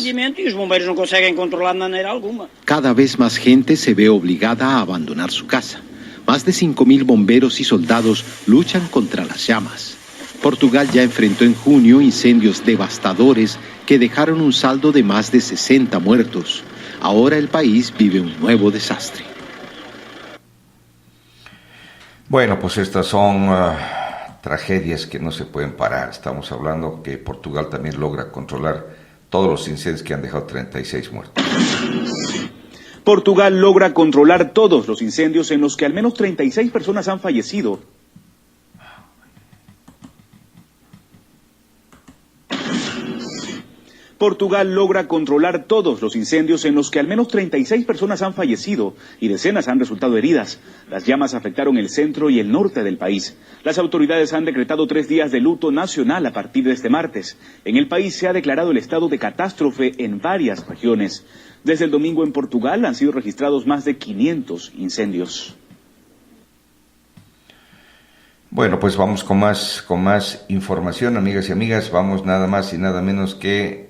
Cada vez más gente se ve obligada a abandonar su casa. Más de 5.000 bomberos y soldados luchan contra las llamas. Portugal ya enfrentó en junio incendios devastadores que dejaron un saldo de más de 60 muertos. Ahora el país vive un nuevo desastre. Bueno, pues estas son tragedias que no se pueden parar. Estamos hablando que Portugal también logra controlar todos los incendios que han dejado 36 muertos. Portugal logra controlar todos los incendios en los que al menos 36 personas han fallecido. Portugal logra controlar todos los incendios en los que al menos 36 personas han fallecido y decenas han resultado heridas. Las llamas afectaron el centro y el norte del país. Las autoridades han decretado 3 días de luto nacional a partir de este martes. En el país se ha declarado el estado de catástrofe en varias regiones. Desde el domingo en Portugal han sido registrados más de 500 incendios. Bueno, pues vamos con más información, amigas y amigas. Vamos nada más y nada menos que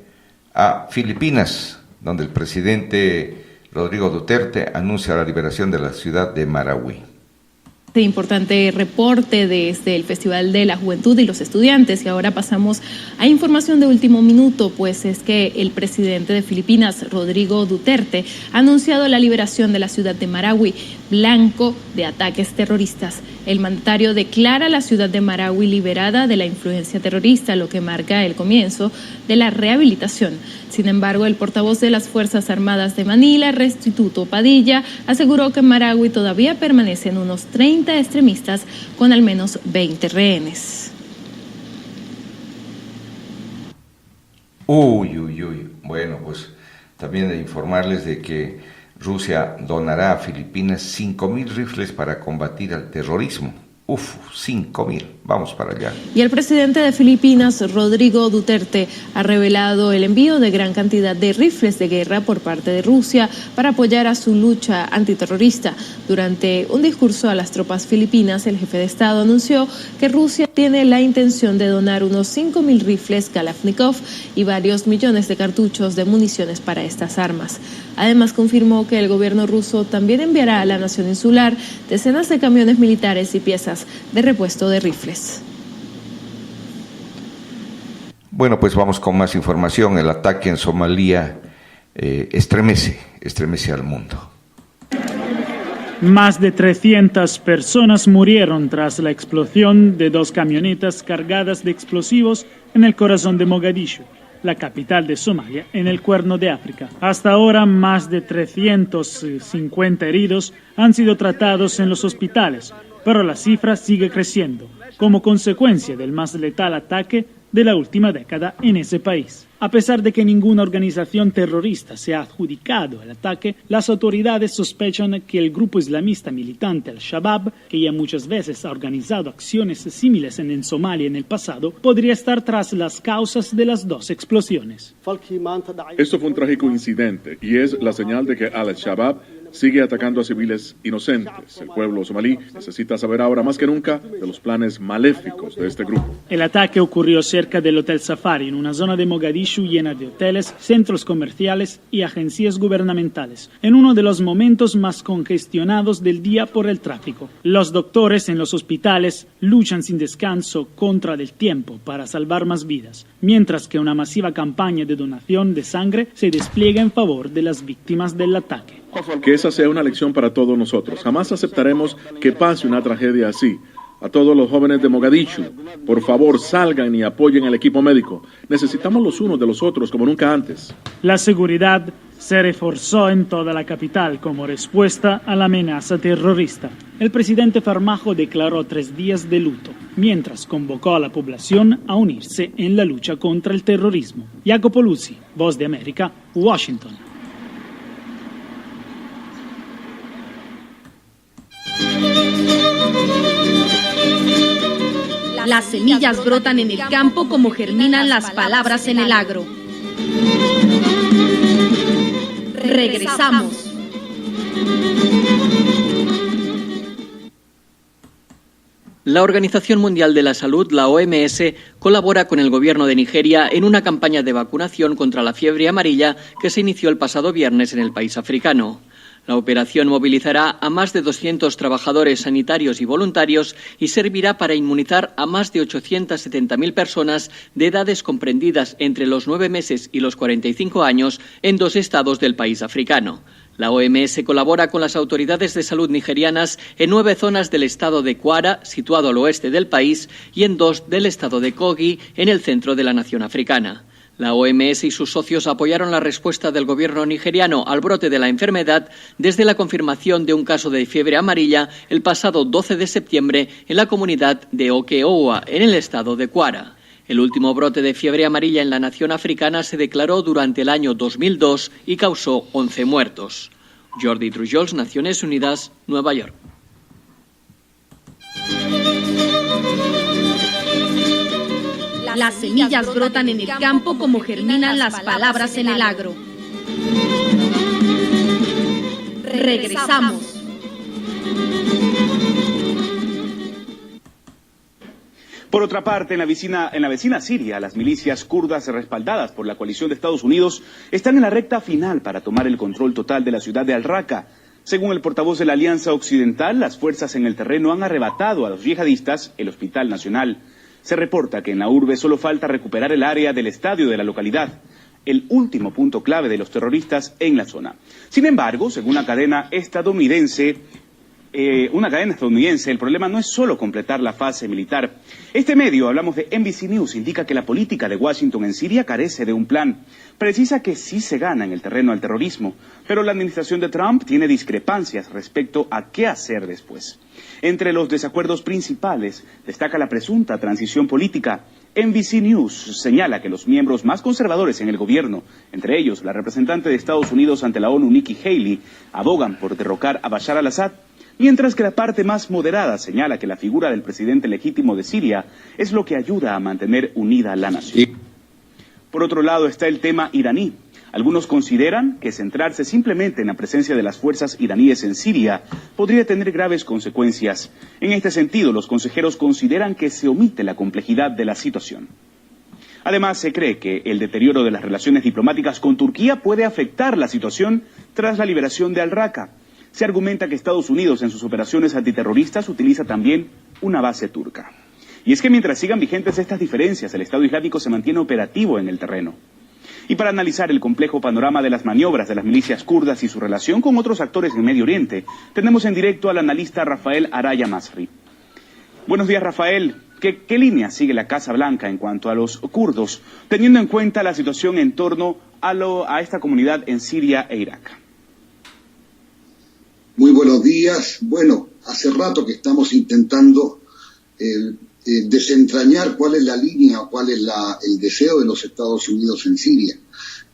a Filipinas, donde el presidente Rodrigo Duterte anuncia la liberación de la ciudad de Marawi. Este importante reporte desde el Festival de la Juventud y los Estudiantes. Y ahora pasamos a información de último minuto, pues es que el presidente de Filipinas, Rodrigo Duterte, ha anunciado la liberación de la ciudad de Marawi, blanco de ataques terroristas. El mandatario declara la ciudad de Marawi liberada de la influencia terrorista, lo que marca el comienzo de la rehabilitación. Sin embargo, el portavoz de las Fuerzas Armadas de Manila, Restituto Padilla, aseguró que en Marawi todavía permanecen unos 30 extremistas con al menos 20 rehenes. Bueno, pues también de informarles de que Rusia donará a Filipinas 5.000 rifles para combatir al terrorismo. 5.000. Vamos para allá. Y el presidente de Filipinas, Rodrigo Duterte, ha revelado el envío de gran cantidad de rifles de guerra por parte de Rusia para apoyar a su lucha antiterrorista. Durante un discurso a las tropas filipinas, el jefe de Estado anunció que Rusia tiene la intención de donar unos 5.000 rifles Kalashnikov y varios millones de cartuchos de municiones para estas armas. Además, confirmó que el gobierno ruso también enviará a la nación insular decenas de camiones militares y piezas de repuesto de rifles. Bueno, pues vamos con más información. El ataque en Somalia estremece al mundo. Más de 300 personas murieron tras la explosión de 2 camionetas cargadas de explosivos en el corazón de Mogadiscio, la capital de Somalia, en el Cuerno de África. Hasta ahora, más de 350 heridos han sido tratados en los hospitales, pero la cifra sigue creciendo, como consecuencia del más letal ataque de la última década en ese país. A pesar de que ninguna organización terrorista se ha adjudicado el ataque, las autoridades sospechan que el grupo islamista militante Al-Shabaab, que ya muchas veces ha organizado acciones similares en Somalia en el pasado, podría estar tras las causas de las 2 explosiones. Esto fue un trágico incidente y es la señal de que Al-Shabaab sigue atacando a civiles inocentes. El pueblo somalí necesita saber ahora más que nunca de los planes maléficos de este grupo. El ataque ocurrió cerca del Hotel Safari, en una zona de Mogadiscio llena de hoteles, centros comerciales y agencias gubernamentales, en uno de los momentos más congestionados del día por el tráfico. Los doctores en los hospitales luchan sin descanso contra el tiempo para salvar más vidas, mientras que una masiva campaña de donación de sangre se despliega en favor de las víctimas del ataque. Que esa sea una lección para todos nosotros. Jamás aceptaremos que pase una tragedia así. A todos los jóvenes de Mogadishu, por favor salgan y apoyen al equipo médico. Necesitamos los unos de los otros como nunca antes. La seguridad se reforzó en toda la capital como respuesta a la amenaza terrorista. El presidente Farmajo declaró 3 días de luto, mientras convocó a la población a unirse en la lucha contra el terrorismo. Jacopo Luzzi, Voz de América, Washington. Las semillas brotan en el campo como germinan las palabras en el agro. Regresamos. La Organización Mundial de la Salud, la OMS, colabora con el gobierno de Nigeria en una campaña de vacunación contra la fiebre amarilla que se inició el pasado viernes en el país africano. La operación movilizará a más de 200 trabajadores sanitarios y voluntarios y servirá para inmunizar a más de 870.000 personas de edades comprendidas entre los 9 meses y los 45 años en 2 estados del país africano. La OMS colabora con las autoridades de salud nigerianas en 9 zonas del estado de Kwara, situado al oeste del país, y en 2 del estado de Kogi, en el centro de la nación africana. La OMS y sus socios apoyaron la respuesta del gobierno nigeriano al brote de la enfermedad desde la confirmación de un caso de fiebre amarilla el pasado 12 de septiembre en la comunidad de Oke-Owa, en el estado de Kwara. El último brote de fiebre amarilla en la nación africana se declaró durante el año 2002 y causó 11 muertos. Jordi Trujols, Naciones Unidas, Nueva York. Las semillas brotan en el campo como germinan las palabras en el agro. Regresamos. Por otra parte, en la vecina Siria, las milicias kurdas respaldadas por la coalición de Estados Unidos están en la recta final para tomar el control total de la ciudad de Al-Raqqa. Según el portavoz de la Alianza Occidental, las fuerzas en el terreno han arrebatado a los yihadistas el Hospital Nacional. Se reporta que en la urbe solo falta recuperar el área del estadio de la localidad, el último punto clave de los terroristas en la zona. Sin embargo, según una cadena estadounidense, el problema no es solo completar la fase militar. Este medio, hablamos de NBC News, indica que la política de Washington en Siria carece de un plan. Precisa que sí se gana en el terreno al terrorismo, pero la administración de Trump tiene discrepancias respecto a qué hacer después. Entre los desacuerdos principales destaca la presunta transición política. NBC News señala que los miembros más conservadores en el gobierno, entre ellos la representante de Estados Unidos ante la ONU, Nikki Haley, abogan por derrocar a Bashar al-Assad, mientras que la parte más moderada señala que la figura del presidente legítimo de Siria es lo que ayuda a mantener unida a la nación. Por otro lado está el tema iraní. Algunos consideran que centrarse simplemente en la presencia de las fuerzas iraníes en Siria podría tener graves consecuencias. En este sentido, los consejeros consideran que se omite la complejidad de la situación. Además, se cree que el deterioro de las relaciones diplomáticas con Turquía puede afectar la situación tras la liberación de Al-Raqqa. Se argumenta que Estados Unidos en sus operaciones antiterroristas utiliza también una base turca. Y es que mientras sigan vigentes estas diferencias, el Estado Islámico se mantiene operativo en el terreno. Y para analizar el complejo panorama de las maniobras de las milicias kurdas y su relación con otros actores en Medio Oriente, tenemos en directo al analista Rafael Araya Masri. Buenos días, Rafael. ¿Qué línea sigue la Casa Blanca en cuanto a los kurdos, teniendo en cuenta la situación en torno a esta comunidad en Siria e Irak? Muy buenos días. Bueno, hace rato que estamos intentando desentrañar cuál es la línea o cuál es el deseo de los Estados Unidos en Siria.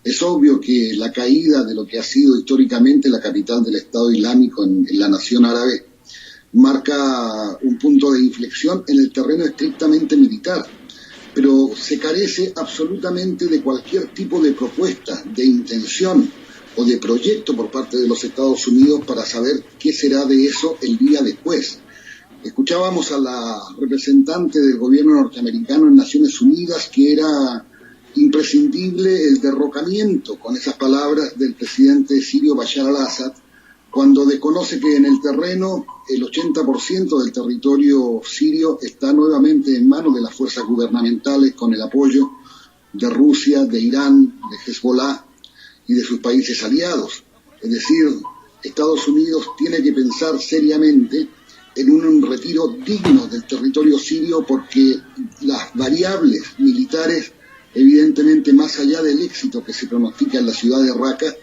Es obvio que la caída de lo que ha sido históricamente la capital del Estado Islámico en la nación árabe marca un punto de inflexión en el terreno estrictamente militar, pero se carece absolutamente de cualquier tipo de propuesta, de intención o de proyecto por parte de los Estados Unidos para saber qué será de eso el día después. Escuchábamos a la representante del gobierno norteamericano en Naciones Unidas que era imprescindible el derrocamiento, con esas palabras, del presidente sirio Bashar al-Assad, cuando desconoce que en el terreno el 80% del territorio sirio está nuevamente en manos de las fuerzas gubernamentales con el apoyo de Rusia, de Irán, de Hezbollah y de sus países aliados. Es decir, Estados Unidos tiene que pensar seriamente en un retiro digno del territorio sirio, porque las variables militares, evidentemente más allá del éxito que se pronostica en la ciudad de Raqqa,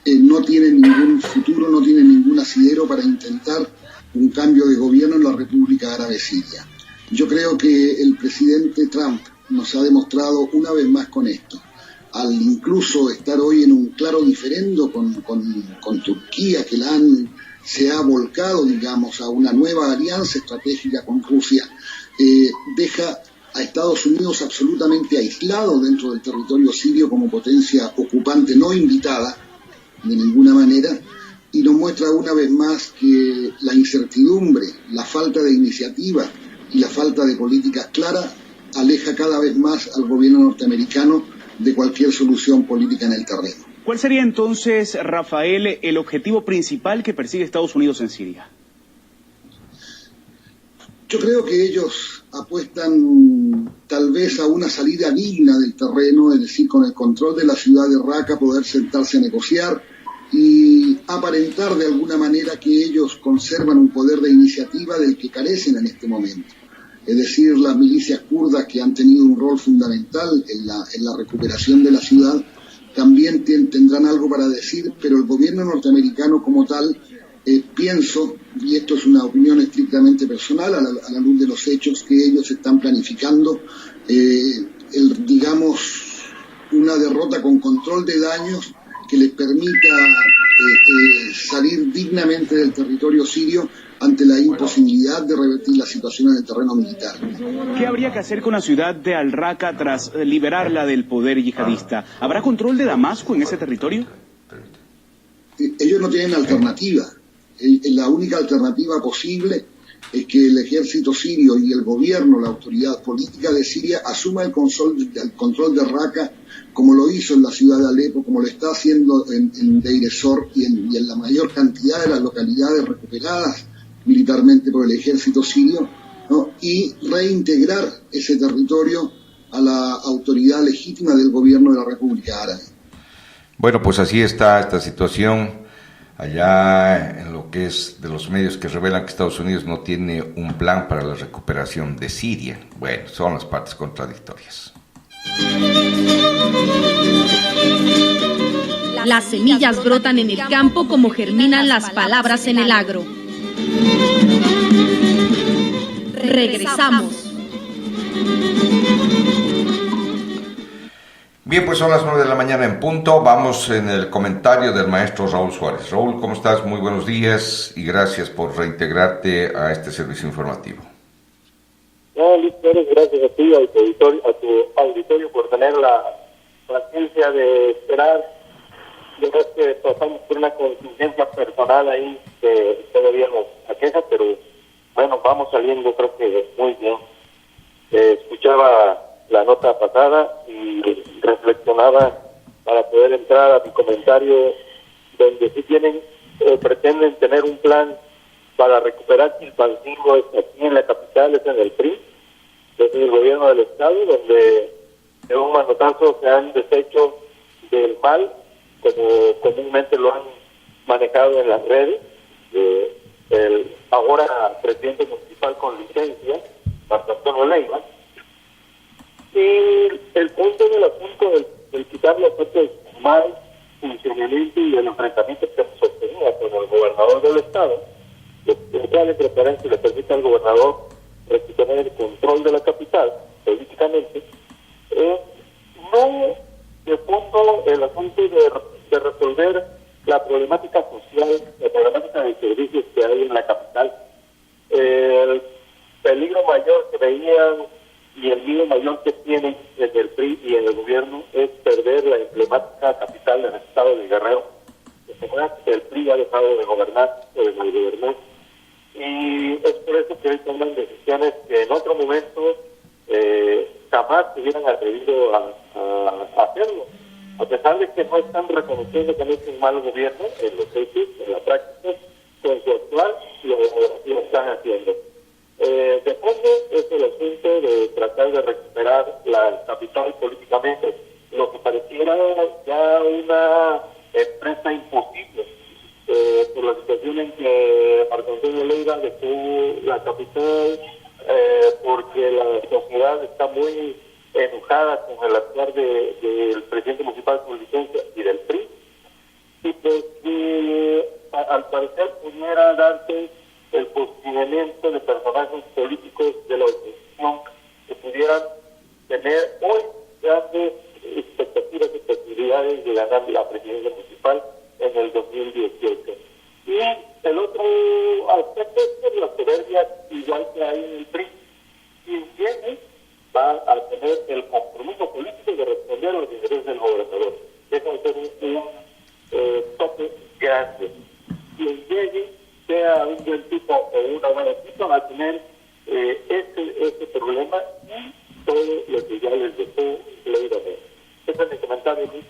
no tienen ningún futuro, no tienen ningún asidero para intentar un cambio de gobierno en la República Árabe Siria. Yo creo que el presidente Trump nos ha demostrado una vez más con esto, al incluso estar hoy en un claro diferendo con Turquía, que se ha volcado, digamos, a una nueva alianza estratégica con Rusia, deja a Estados Unidos absolutamente aislado dentro del territorio sirio como potencia ocupante no invitada de ninguna manera, y nos muestra una vez más que la incertidumbre, la falta de iniciativa y la falta de políticas claras aleja cada vez más al gobierno norteamericano de cualquier solución política en el terreno. ¿Cuál sería entonces, Rafael, el objetivo principal que persigue Estados Unidos en Siria? Yo creo que ellos apuestan tal vez a una salida digna del terreno, es decir, con el control de la ciudad de Raqqa poder sentarse a negociar y aparentar de alguna manera que ellos conservan un poder de iniciativa del que carecen en este momento. Es decir, las milicias kurdas, que han tenido un rol fundamental en la recuperación de la ciudad, también tendrán algo para decir, pero el gobierno norteamericano como tal, pienso, y esto es una opinión estrictamente personal, a la luz de los hechos, que ellos están planificando, digamos, una derrota con control de daños que les permita salir dignamente del territorio sirio ante la imposibilidad de revertir la situación en el terreno militar. ¿Qué habría que hacer con la ciudad de Al-Raqqa tras liberarla del poder yihadista? ¿Habrá control de Damasco en ese territorio? Ellos no tienen alternativa. La única alternativa posible es que el ejército sirio y el gobierno, la autoridad política de Siria, asuma el control de Raqqa, como lo hizo en la ciudad de Alepo, como lo está haciendo en Deir ez-Zor y en la mayor cantidad de las localidades recuperadas militarmente por el ejército sirio, ¿no? Y reintegrar ese territorio a la autoridad legítima del gobierno de la República Árabe. Bueno, pues así está esta situación allá en lo que es de los medios que revelan que Estados Unidos no tiene un plan para la recuperación de Siria. Bueno, son las partes contradictorias. Las semillas brotan en el campo como germinan las palabras en el agro. Regresamos. Bien, pues son las 9 de la mañana en punto. Vamos en el comentario del maestro Raúl Suárez. Raúl, ¿cómo estás? Muy buenos días y gracias por reintegrarte a este servicio informativo. Luis Pérez, gracias a ti y a tu auditorio por tener la paciencia de esperar. Yo creo que pasamos por una contingencia personal ahí que todavía nos aqueja, pero bueno, vamos saliendo creo que muy bien. Escuchaba la nota pasada y reflexionaba para poder entrar a mi comentario, donde sí pretenden tener un plan para recuperar Chilpancingo aquí en la capital, es en el PRI, es el gobierno del estado, donde de un manotazo se han deshecho del mal, como comúnmente lo han manejado en las redes. El ahora presidente municipal con licencia, Marco Antonio Leiva, y el punto del asunto del quitar los efectos mal funcionamiento y el enfrentamiento que se sostenía con el gobernador del estado, el cual en preferencia le permite al gobernador tener el control de la capital políticamente, no de fondo el asunto de resolver la problemática social, la problemática de servicios que hay en la capital. El peligro mayor que veían y el miedo mayor que tienen en el PRI y en el gobierno es perder la emblemática capital del estado de Guerrero. El PRI ha dejado de gobernar o de malgobernar, y es por eso que hoy toman decisiones que en otro momento jamás se hubieran atrevido a hacerlo, a pesar de que no están reconociendo que no es un mal gobierno en los hechos, en la práctica, con su actual lo están haciendo. De fondo es el asunto de tratar de recuperar la capital políticamente, lo que pareciera ya una empresa imposible por la situación en que Marco Antonio Leyra dejó la capital, porque la sociedad está muy enojada con el actuar del presidente municipal con licencia y del PRI, y pues al parecer pudiera darse el posicionamiento de personajes políticos de la oposición que pudieran tener hoy grandes expectativas y posibilidades de ganar la presidencia municipal en el 2018. Y el otro aspecto es la soberbia, igual que hay en el PRI. Quien viene va a tener el compromiso político de responder a los intereses del gobernador. Eso va a ser un tope grande. Quien llegue, sea un buen tipo o una buena tipo, va a tener ese problema y todo lo que ya les dejó Leyra. Ese es mi comentario, Luis.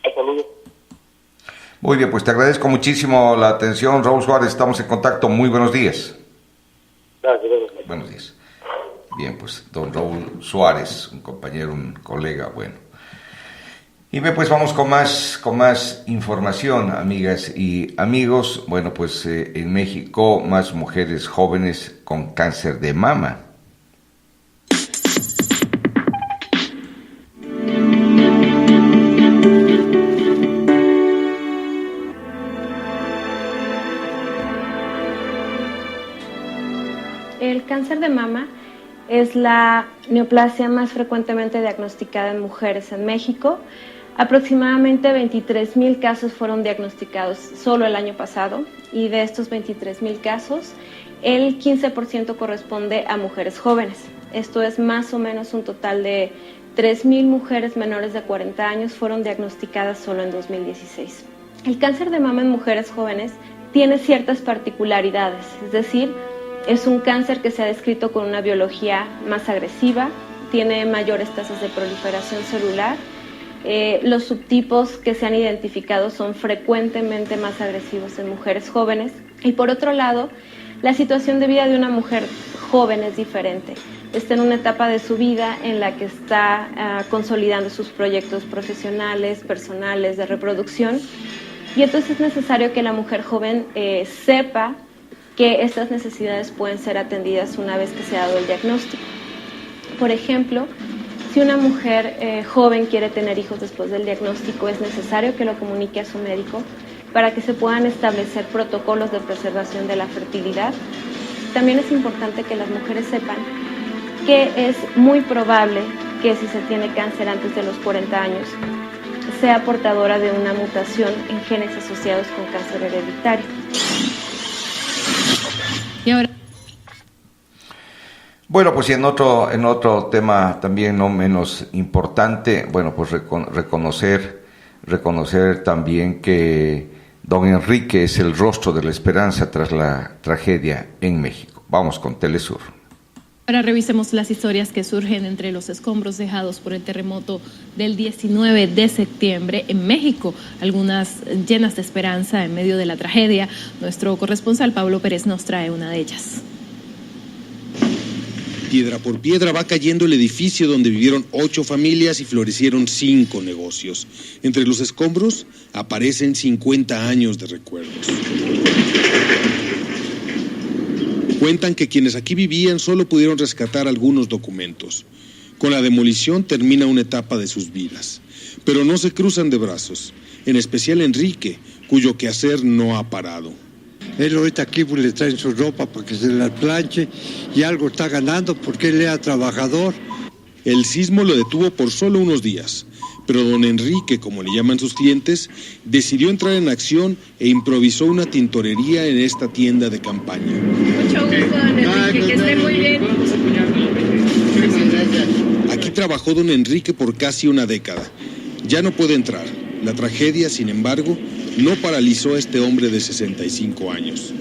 Hasta luego. Muy bien, pues te agradezco muchísimo la atención, Raúl Suárez. Estamos en contacto. Muy buenos días. Gracias. Buenos días. Bien, pues don Raúl Suárez, un compañero, un colega, bueno. Y bien, pues vamos con más información, amigas y amigos. Bueno, pues en México más mujeres jóvenes con cáncer de mama. El cáncer de mama es la neoplasia más frecuentemente diagnosticada en mujeres en México. Aproximadamente 23,000 casos fueron diagnosticados solo el año pasado, y de estos 23,000 casos, el 15% corresponde a mujeres jóvenes. Esto es más o menos un total de 3,000 mujeres menores de 40 años fueron diagnosticadas solo en 2016. El cáncer de mama en mujeres jóvenes tiene ciertas particularidades, es decir, es un cáncer que se ha descrito con una biología más agresiva, tiene mayores tasas de proliferación celular. Los subtipos que se han identificado son frecuentemente más agresivos en mujeres jóvenes. Y por otro lado, la situación de vida de una mujer joven es diferente. Está en una etapa de su vida en la que está consolidando sus proyectos profesionales, personales, de reproducción. Y entonces es necesario que la mujer joven sepa que estas necesidades pueden ser atendidas una vez que se ha dado el diagnóstico. Por ejemplo, si una mujer joven quiere tener hijos después del diagnóstico, es necesario que lo comunique a su médico para que se puedan establecer protocolos de preservación de la fertilidad. También es importante que las mujeres sepan que es muy probable que si se tiene cáncer antes de los 40 años, sea portadora de una mutación en genes asociados con cáncer hereditario. Y ahora... Bueno, pues y en otro tema también no menos importante, bueno, pues reconocer también que don Enrique es el rostro de la esperanza tras la tragedia en México. Vamos con Telesur. Ahora revisemos las historias que surgen entre los escombros dejados por el terremoto del 19 de septiembre en México, algunas llenas de esperanza en medio de la tragedia. Nuestro corresponsal Pablo Pérez nos trae una de ellas. Piedra por piedra va cayendo el edificio donde vivieron 8 familias y florecieron 5 negocios. Entre los escombros aparecen 50 años de recuerdos. Cuentan que quienes aquí vivían solo pudieron rescatar algunos documentos. Con la demolición termina una etapa de sus vidas. Pero no se cruzan de brazos, en especial Enrique, cuyo quehacer no ha parado. Él ahorita aquí pues, le traen su ropa para que se la planche y algo está ganando porque él era trabajador. El sismo lo detuvo por solo unos días, pero don Enrique, como le llaman sus clientes, decidió entrar en acción e improvisó una tintorería en esta tienda de campaña. Mucho gusto, don Enrique, que esté muy bien. Aquí trabajó don Enrique por casi una década. Ya no puede entrar. La tragedia, sin embargo, no paralizó a este hombre de 65 años.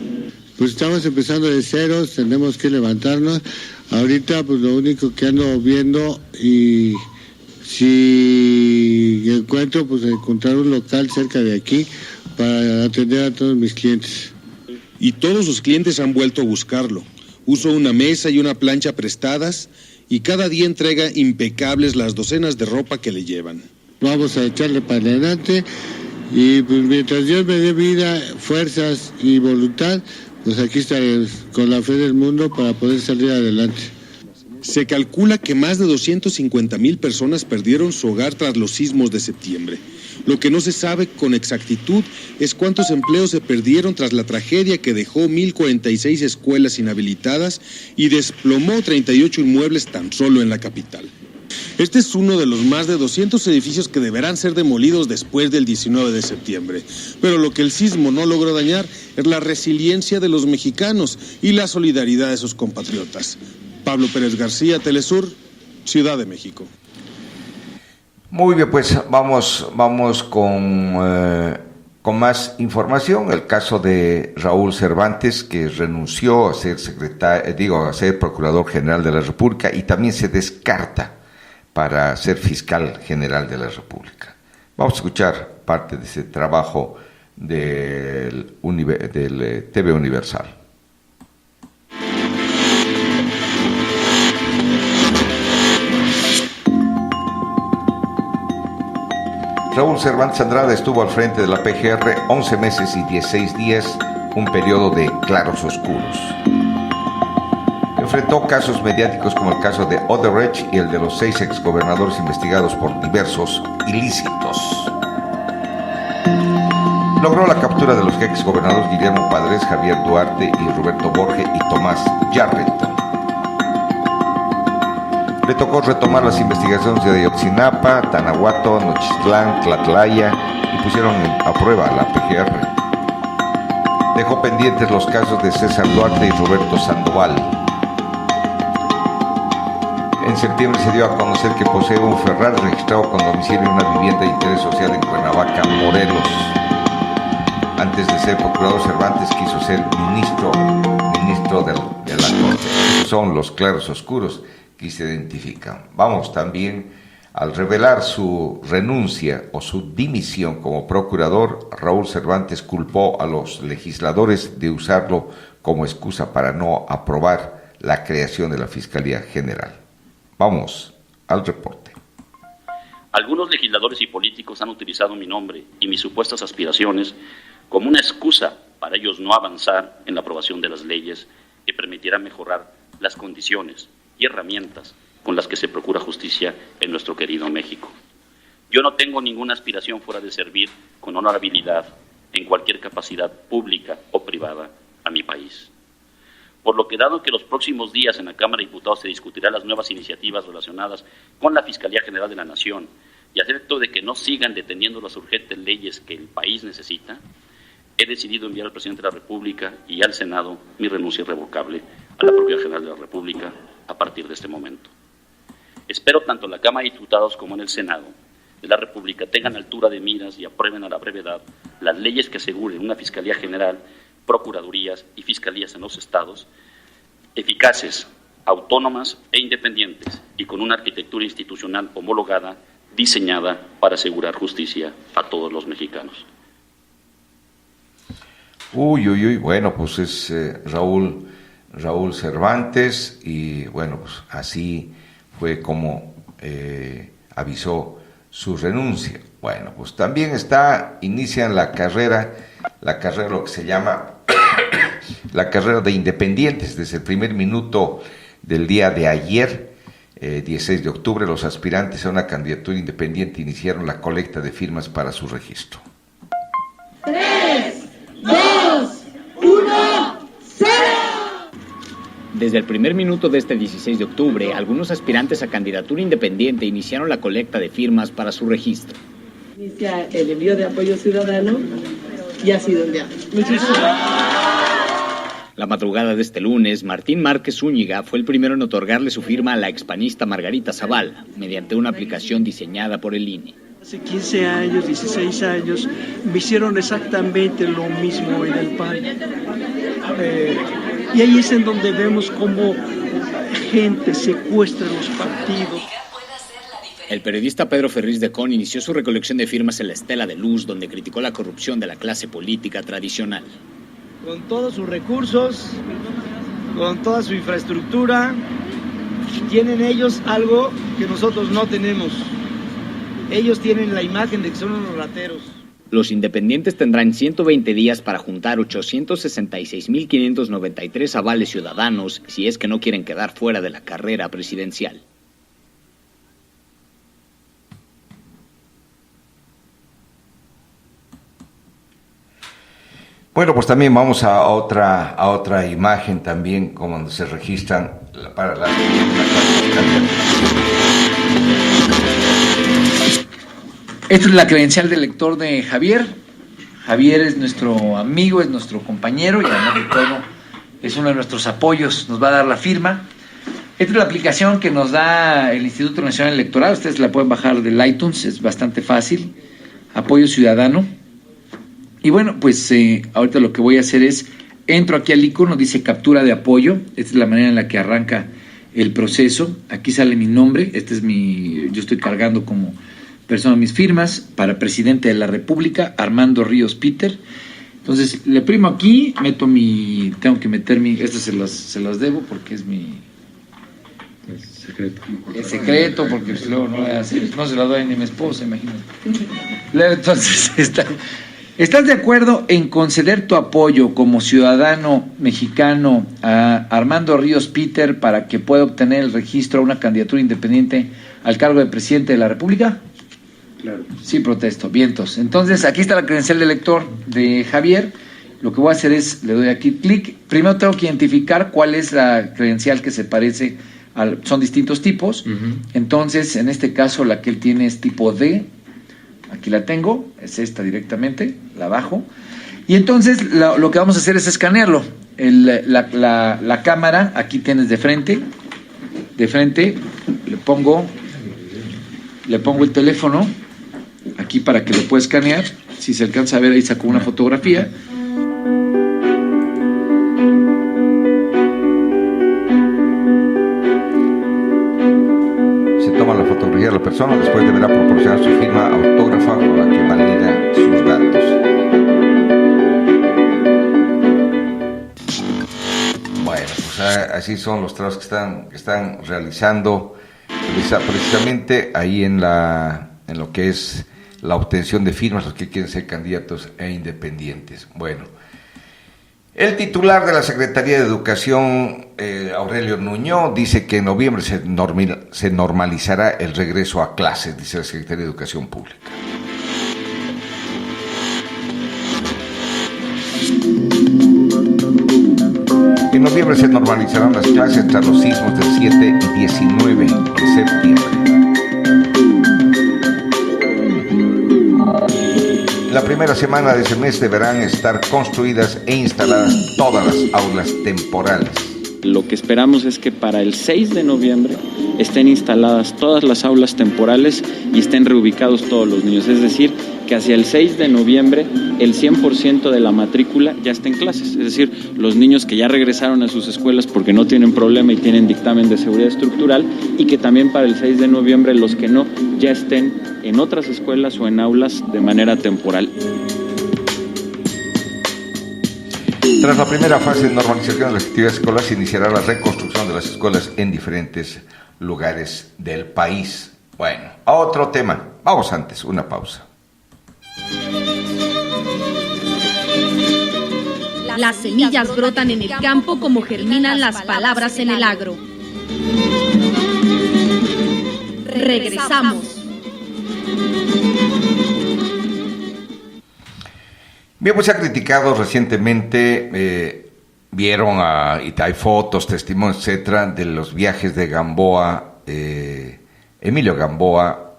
Pues estamos empezando de ceros, tenemos que levantarnos. Ahorita pues lo único que ando viendo y si encuentro pues encontrar un local cerca de aquí para atender a todos mis clientes. Y todos sus clientes han vuelto a buscarlo. Usó una mesa y una plancha prestadas y cada día entrega impecables las docenas de ropa que le llevan. Vamos a echarle para adelante Y pues mientras Dios me dé vida, fuerzas y voluntad, pues aquí estaré con la fe del mundo para poder salir adelante. Se calcula que más de 250,000 personas perdieron su hogar tras los sismos de septiembre. Lo que no se sabe con exactitud es cuántos empleos se perdieron tras la tragedia que dejó 1,046 escuelas inhabilitadas y desplomó 38 inmuebles tan solo en la capital. Este es uno de los más de 200 edificios que deberán ser demolidos después del 19 de septiembre. Pero lo que el sismo no logró dañar es la resiliencia de los mexicanos y la solidaridad de sus compatriotas. Pablo Pérez García, Telesur, Ciudad de México. Muy bien, pues vamos con más información. El caso de Raúl Cervantes, que renunció a ser a ser Procurador General de la República y también se descarta para ser Fiscal General de la República. Vamos a escuchar parte de ese trabajo del TV Universal. Raúl Cervantes Andrade estuvo al frente de la PGR 11 meses y 16 días, un periodo de claros oscuros. Enfrentó casos mediáticos como el caso de Odebrecht y el de los 6 exgobernadores investigados por diversos ilícitos. Logró la captura de los exgobernadores Guillermo Padres, Javier Duarte y Roberto Borge y Tomás Jarrett. Le tocó retomar las investigaciones de Ayotzinapa, Tanahuato, Nochistlán, Tlatlaya y pusieron a prueba la PGR. Dejó pendientes los casos de César Duarte y Roberto Sandoval. En septiembre se dio a conocer que posee un Ferrari registrado con domicilio en una vivienda de interés social en Cuernavaca, Morelos. Antes de ser procurador, Cervantes quiso ser ministro de la Corte. Esos son los claros oscuros que se identifican. Vamos también, al revelar su renuncia o su dimisión como procurador, Raúl Cervantes culpó a los legisladores de usarlo como excusa para no aprobar la creación de la Fiscalía General. Vamos al reporte. Algunos legisladores y políticos han utilizado mi nombre y mis supuestas aspiraciones como una excusa para ellos no avanzar en la aprobación de las leyes que permitirán mejorar las condiciones y herramientas con las que se procura justicia en nuestro querido México. Yo no tengo ninguna aspiración fuera de servir con honorabilidad en cualquier capacidad pública o privada a mi país. Por lo que, dado que los próximos días en la Cámara de Diputados se discutirán las nuevas iniciativas relacionadas con la Fiscalía General de la Nación y a efecto de que no sigan deteniendo las urgentes leyes que el país necesita, he decidido enviar al Presidente de la República y al Senado mi renuncia irrevocable a la Procuraduría General de la República a partir de este momento. Espero tanto en la Cámara de Diputados como en el Senado de la República tengan altura de miras y aprueben a la brevedad las leyes que aseguren una Fiscalía General, Procuradurías y Fiscalías en los estados eficaces, autónomas e independientes y con una arquitectura institucional homologada, diseñada para asegurar justicia a todos los mexicanos. Bueno, pues es Raúl Cervantes y bueno, pues así fue como avisó su renuncia. Bueno, pues también inician la carrera lo que se llama la carrera de independientes. Desde el primer minuto del día de ayer, 16 de octubre, los aspirantes a una candidatura independiente iniciaron la colecta de firmas para su registro. 3, 2, 1, 0. Desde el primer minuto de este 16 de octubre, algunos aspirantes a candidatura independiente iniciaron la colecta de firmas para su registro. Inicia el envío de apoyo ciudadano y ha sido enviado. La madrugada de este lunes, Martín Márquez Zúñiga fue el primero en otorgarle su firma a la expanista Margarita Zavala, mediante una aplicación diseñada por el INE. Hace 15 años, 16 años, me hicieron exactamente lo mismo en el PAN. Y ahí es en donde vemos cómo gente secuestra los partidos. El periodista Pedro Ferriz de Con inició su recolección de firmas en la Estela de Luz, donde criticó la corrupción de la clase política tradicional. Con todos sus recursos, con toda su infraestructura, tienen ellos algo que nosotros no tenemos. Ellos tienen la imagen de que son unos rateros. Los independientes tendrán 120 días para juntar 866.593 avales ciudadanos si es que no quieren quedar fuera de la carrera presidencial. Bueno, pues también vamos a otra imagen también, como se registran para la Esta es la credencial del lector de Javier. Javier es nuestro amigo, es nuestro compañero y además de todo es uno de nuestros apoyos, nos va a dar la firma. Esta es la aplicación que nos da el Instituto Nacional Electoral, ustedes la pueden bajar del iTunes, es bastante fácil, Apoyo Ciudadano. Y bueno, pues ahorita lo que voy a hacer es, entro aquí al icono, dice captura de apoyo, esta es la manera en la que arranca el proceso, aquí sale mi nombre, yo estoy cargando como persona mis firmas para presidente de la República, Armando Ríos Peter. Entonces le primo aquí, tengo que meter estas se las debo porque es mi secreto. Es secreto porque luego no se la doy ni a mi esposa, imagínate. Entonces ¿estás de acuerdo en conceder tu apoyo como ciudadano mexicano a Armando Ríos Peter para que pueda obtener el registro a una candidatura independiente al cargo de presidente de la República? Claro. Sí, protesto. Vientos. Entonces, aquí está la credencial de lector de Javier. Lo que voy a hacer es, le doy aquí clic. Primero tengo que identificar cuál es la credencial que se parece son distintos tipos. Entonces, en este caso, la que él tiene es tipo D. Aquí la tengo, es esta directamente, la bajo. Y entonces lo que vamos a hacer es escanearlo. La cámara, aquí tienes de frente, le pongo el teléfono, aquí para que lo pueda escanear. Si se alcanza a ver, ahí sacó una fotografía. La fotografía de la persona, después deberá proporcionar su firma autógrafa con la que valida sus datos. Bueno, pues así son los trabajos que están realizando precisamente ahí en lo que es la obtención de firmas, los que quieren ser candidatos e independientes. Bueno, el titular de la Secretaría de Educación, Aurelio Nuño, dice que en noviembre se normalizará el regreso a clases, dice la Secretaría de Educación Pública. En noviembre se normalizarán las clases tras los sismos del 7 y 19 de septiembre. La primera semana de ese mes deberán estar construidas e instaladas todas las aulas temporales. Lo que esperamos es que para el 6 de noviembre estén instaladas todas las aulas temporales y estén reubicados todos los niños. Es decir, que hacia el 6 de noviembre el 100% de la matrícula ya está en clases. Es decir, los niños que ya regresaron a sus escuelas porque no tienen problema y tienen dictamen de seguridad estructural, y que también para el 6 de noviembre los que no ya estén en otras escuelas o en aulas de manera temporal. Tras la primera fase de normalización de las actividades escolares, se iniciará la reconstrucción de las escuelas en diferentes lugares del país. Bueno, a otro tema. Vamos antes, una pausa. Las semillas brotan en el campo como germinan las palabras en el agro. Regresamos. Bien, pues se ha criticado recientemente, vieron y hay fotos, testimonios, etcétera, de los viajes de Gamboa, Emilio Gamboa,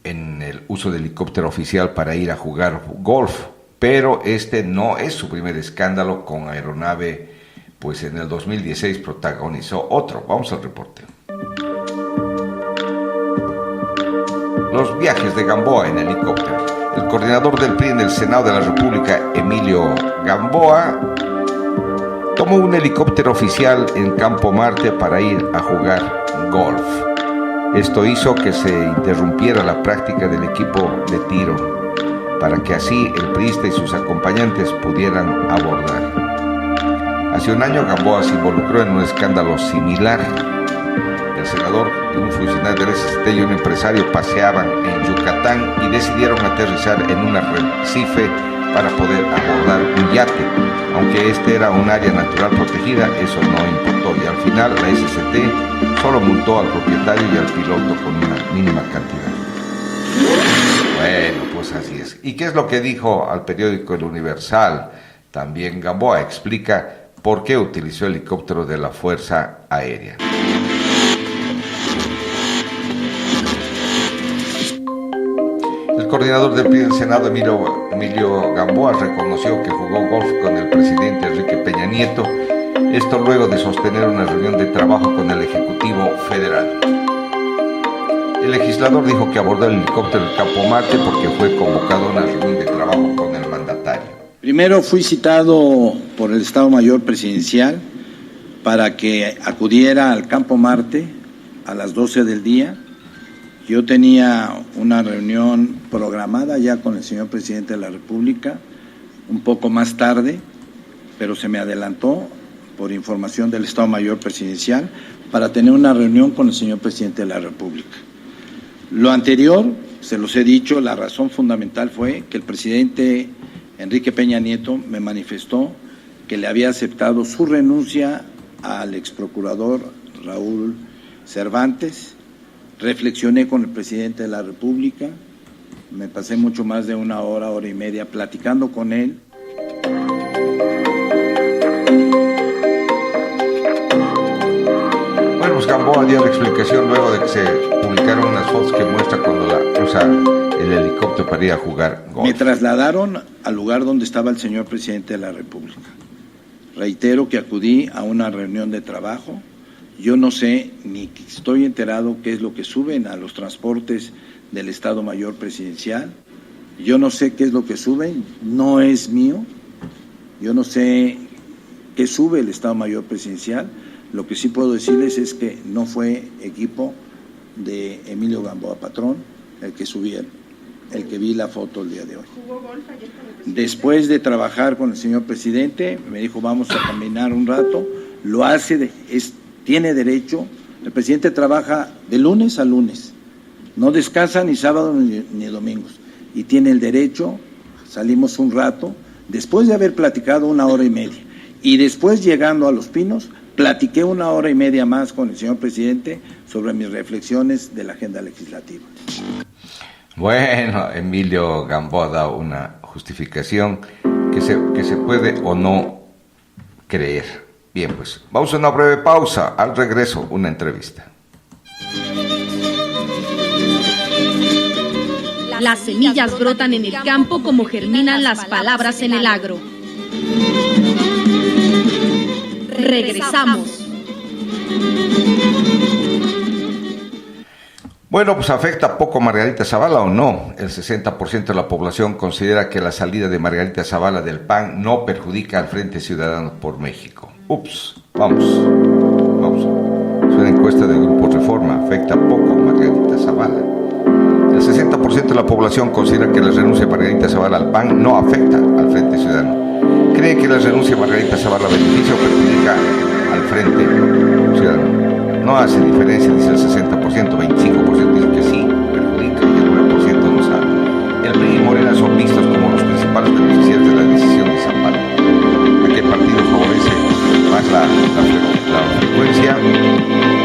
en el uso de helicóptero oficial para ir a jugar golf, pero este no es su primer escándalo con aeronave, pues en el 2016 protagonizó otro. Vamos al reporte. Los viajes de Gamboa en helicóptero. El coordinador del PRI en el Senado de la República, Emilio Gamboa, tomó un helicóptero oficial en Campo Marte para ir a jugar golf. Esto hizo que se interrumpiera la práctica del equipo de tiro, para que así el priista y sus acompañantes pudieran abordar. Hace un año Gamboa se involucró en un escándalo similar. El el senador, un funcionario del SST y un empresario paseaban en Yucatán y decidieron aterrizar en un arrecife para poder abordar un yate. Aunque este era un área natural protegida, eso no importó y al final la SST solo multó al propietario y al piloto con una mínima cantidad. Bueno, pues así es. ¿Y qué es lo que dijo al periódico El Universal? También Gamboa explica por qué utilizó helicóptero de la Fuerza Aérea. El coordinador del PRI del Senado, Emilio Gamboa, reconoció que jugó golf con el presidente Enrique Peña Nieto, esto luego de sostener una reunión de trabajo con el Ejecutivo Federal. El legislador dijo que abordó el helicóptero del Campo Marte porque fue convocado a una reunión de trabajo con el mandatario. Primero fui citado por el Estado Mayor Presidencial para que acudiera al Campo Marte a las 12 del día. Yo tenía una reunión programada ya con el señor Presidente de la República un poco más tarde, pero se me adelantó por información del Estado Mayor Presidencial para tener una reunión con el señor Presidente de la República. Lo anterior, se los he dicho, la razón fundamental fue que el presidente Enrique Peña Nieto me manifestó que le había aceptado su renuncia al exprocurador Raúl Cervantes. Reflexioné con el presidente de la República, me pasé mucho más de una hora, hora y media platicando con él. Bueno, pues Gamboa dio la explicación luego de que se publicaron unas fotos que muestran cuando usa el helicóptero para ir a jugar golf. Me trasladaron al lugar donde estaba el señor presidente de la República. Reitero que acudí a una reunión de trabajo. Yo no sé ni estoy enterado qué es lo que suben a los transportes del Estado Mayor Presidencial. Yo no sé qué es lo que suben, no es mío. Yo no sé qué sube el Estado Mayor Presidencial. Lo que sí puedo decirles es que no fue equipo de Emilio Gamboa Patrón el que subieron, el que vi la foto el día de hoy. Después de trabajar con el señor presidente, me dijo vamos a caminar un rato, lo hace, tiene derecho, el presidente trabaja de lunes a lunes, no descansa ni sábado ni domingos, y tiene el derecho, salimos un rato, después de haber platicado una hora y media, y después llegando a Los Pinos, platiqué una hora y media más con el señor presidente sobre mis reflexiones de la agenda legislativa. Bueno, Emilio Gamboa da una justificación que se puede o no creer. Bien, pues vamos a una breve pausa. Al regreso, una entrevista. Las semillas brotan en el campo como germinan las palabras en el agro. Regresamos. Bueno, pues ¿afecta poco a Margarita Zavala o no? El 60% de la población considera que la salida de Margarita Zavala del PAN no perjudica al Frente Ciudadano por México. Ups, vamos. Es una encuesta del Grupo Reforma. ¿Afecta poco a Margarita Zavala? El 60% de la población considera que la renuncia de Margarita Zavala al PAN no afecta al Frente Ciudadano. ¿Cree que la renuncia de Margarita Zavala beneficia o perjudica al Frente Ciudadano? No hace diferencia, dice el 60%, 25% dice que sí, perjudica y el 9% no sabe. El PRI y Morena son vistos como los principales beneficiarios de la decisión de Zapata. ¿A qué partido favorece más la frecuencia?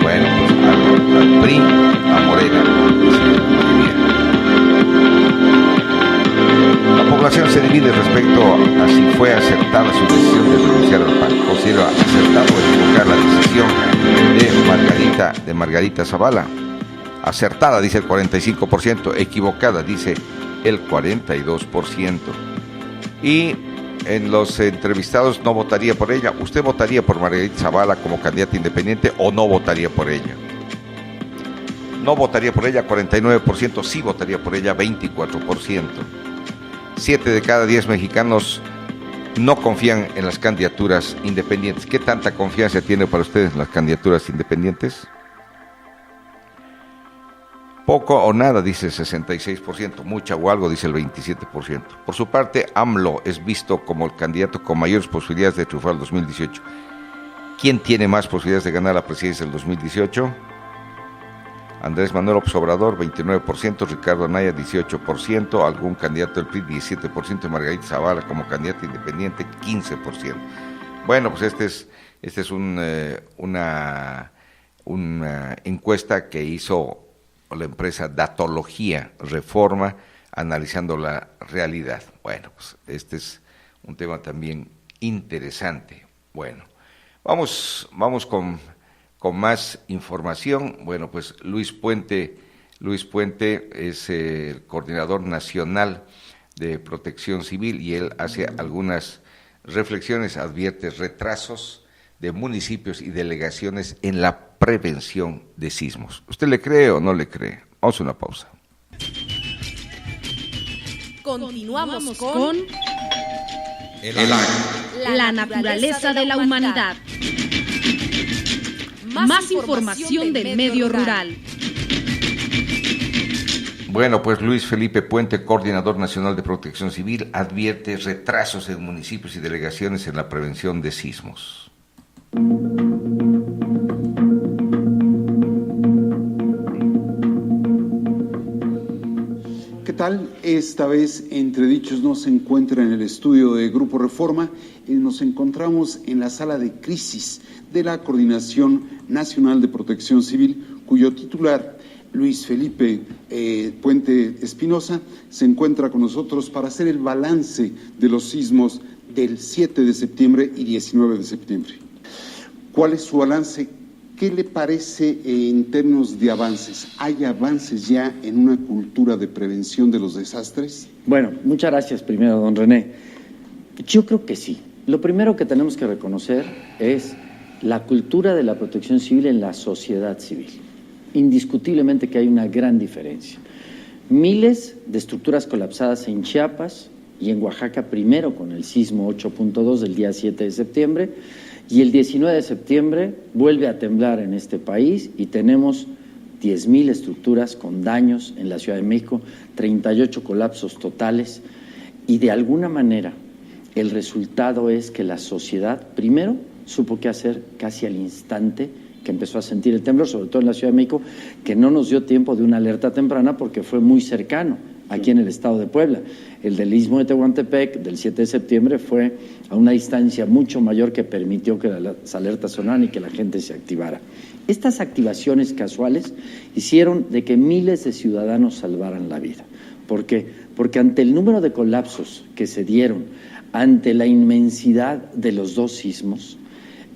Bueno, pues al PRI, a Morena, La población se divide respecto a si fue acertada su decisión de renunciar al PAN. Considera acertado equivocar la decisión de Margarita Zavala. Acertada, dice el 45%, equivocada, dice el 42%. Y en los entrevistados no votaría por ella. ¿Usted votaría por Margarita Zavala como candidata independiente o no votaría por ella? No votaría por ella, 49%, sí votaría por ella, 24%. 7 de cada 10 mexicanos no confían en las candidaturas independientes. ¿Qué tanta confianza tiene para ustedes en las candidaturas independientes? Poco o nada, dice el 66%, mucha o algo, dice el 27%. Por su parte, AMLO es visto como el candidato con mayores posibilidades de triunfar el 2018. ¿Quién tiene más posibilidades de ganar la presidencia del 2018? Andrés Manuel López Obrador, 29%, Ricardo Anaya, 18%, algún candidato del PRI, 17%, Margarita Zavala como candidata independiente, 15%. Bueno, pues este es una encuesta que hizo la empresa Datología Reforma, analizando la realidad. Bueno, pues este es un tema también interesante. Bueno, vamos con más información. Bueno, pues Luis Puente es el coordinador nacional de Protección Civil y él hace algunas reflexiones, advierte retrasos de municipios y delegaciones en la prevención de sismos. ¿Usted le cree o no le cree? Vamos a una pausa. Continuamos con la naturaleza de la humanidad. Más información del medio rural. Bueno, pues Luis Felipe Puente, coordinador nacional de Protección Civil, advierte retrasos en municipios y delegaciones en la prevención de sismos. ¿Qué tal? Esta vez Entre Dichos no se encuentra en el estudio de Grupo Reforma y nos encontramos en la sala de crisis de la Coordinación Nacional de Protección Civil, cuyo titular, Luis Felipe Puente Espinosa, se encuentra con nosotros para hacer el balance de los sismos del 7 de septiembre y 19 de septiembre. ¿Cuál es su balance? ¿Qué le parece en términos de avances? ¿Hay avances ya en una cultura de prevención de los desastres? Bueno, muchas gracias primero, don René. Yo creo que sí. Lo primero que tenemos que reconocer es la cultura de la protección civil en la sociedad civil. Indiscutiblemente que hay una gran diferencia. Miles de estructuras colapsadas en Chiapas y en Oaxaca, primero con el sismo 8.2 del día 7 de septiembre, y el 19 de septiembre vuelve a temblar en este país y tenemos 10,000 estructuras con daños en la Ciudad de México, 38 colapsos totales, y de alguna manera el resultado es que la sociedad primero supo qué hacer casi al instante que empezó a sentir el temblor, sobre todo en la Ciudad de México, que no nos dio tiempo de una alerta temprana porque fue muy cercano aquí en el estado de Puebla. El del Istmo de Tehuantepec del 7 de septiembre fue a una distancia mucho mayor que permitió que las alertas sonaran y que la gente se activara. Estas activaciones casuales hicieron de que miles de ciudadanos salvaran la vida. ¿Por qué? Porque ante el número de colapsos que se dieron, ante la inmensidad de los dos sismos,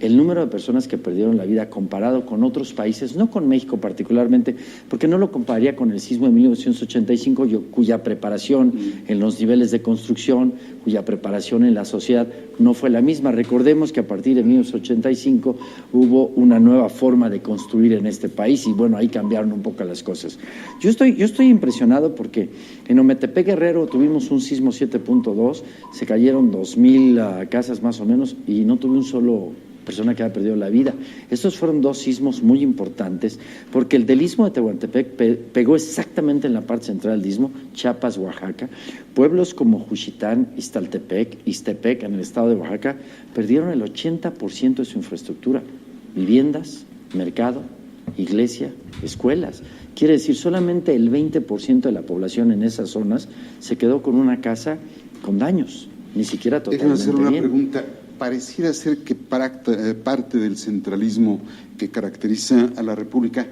el número de personas que perdieron la vida comparado con otros países, no con México particularmente, porque no lo compararía con el sismo de 1985, cuya preparación en los niveles de construcción, cuya preparación en la sociedad no fue la misma. Recordemos que a partir de 1985 hubo una nueva forma de construir en este país y bueno, ahí cambiaron un poco las cosas. Yo estoy impresionado porque en Ometepec, Guerrero, tuvimos un sismo 7.2, se cayeron 2,000 casas más o menos y no tuve un solo persona que ha perdido la vida. Estos fueron dos sismos muy importantes porque el del Istmo de Tehuantepec pegó exactamente en la parte central del Istmo, Chiapas, Oaxaca. Pueblos como Juchitán, Ixtaltepec, Ixtepec, en el estado de Oaxaca, perdieron el 80% de su infraestructura, viviendas, mercado, iglesia, escuelas. Quiere decir, solamente el 20% de la población en esas zonas se quedó con una casa con daños, ni siquiera totalmente bien. Déjame hacer una pregunta. Pareciera ser que parte del centralismo que caracteriza a la República,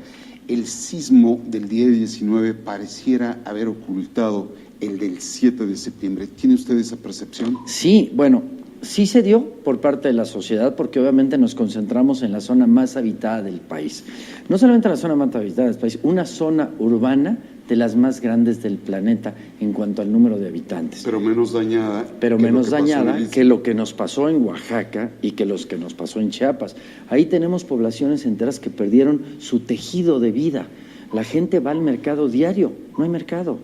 el sismo del día 19 pareciera haber ocultado el del 7 de septiembre. ¿Tiene usted esa percepción? Sí, bueno, sí se dio por parte de la sociedad porque obviamente nos concentramos en la zona más habitada del país. No solamente la zona más habitada del país, una zona urbana de las más grandes del planeta en cuanto al número de habitantes. Pero menos dañada. Pero menos dañada que lo que nos pasó en Oaxaca y que los que nos pasó en Chiapas. Ahí tenemos poblaciones enteras que perdieron su tejido de vida. La gente va al mercado diario, no hay mercado.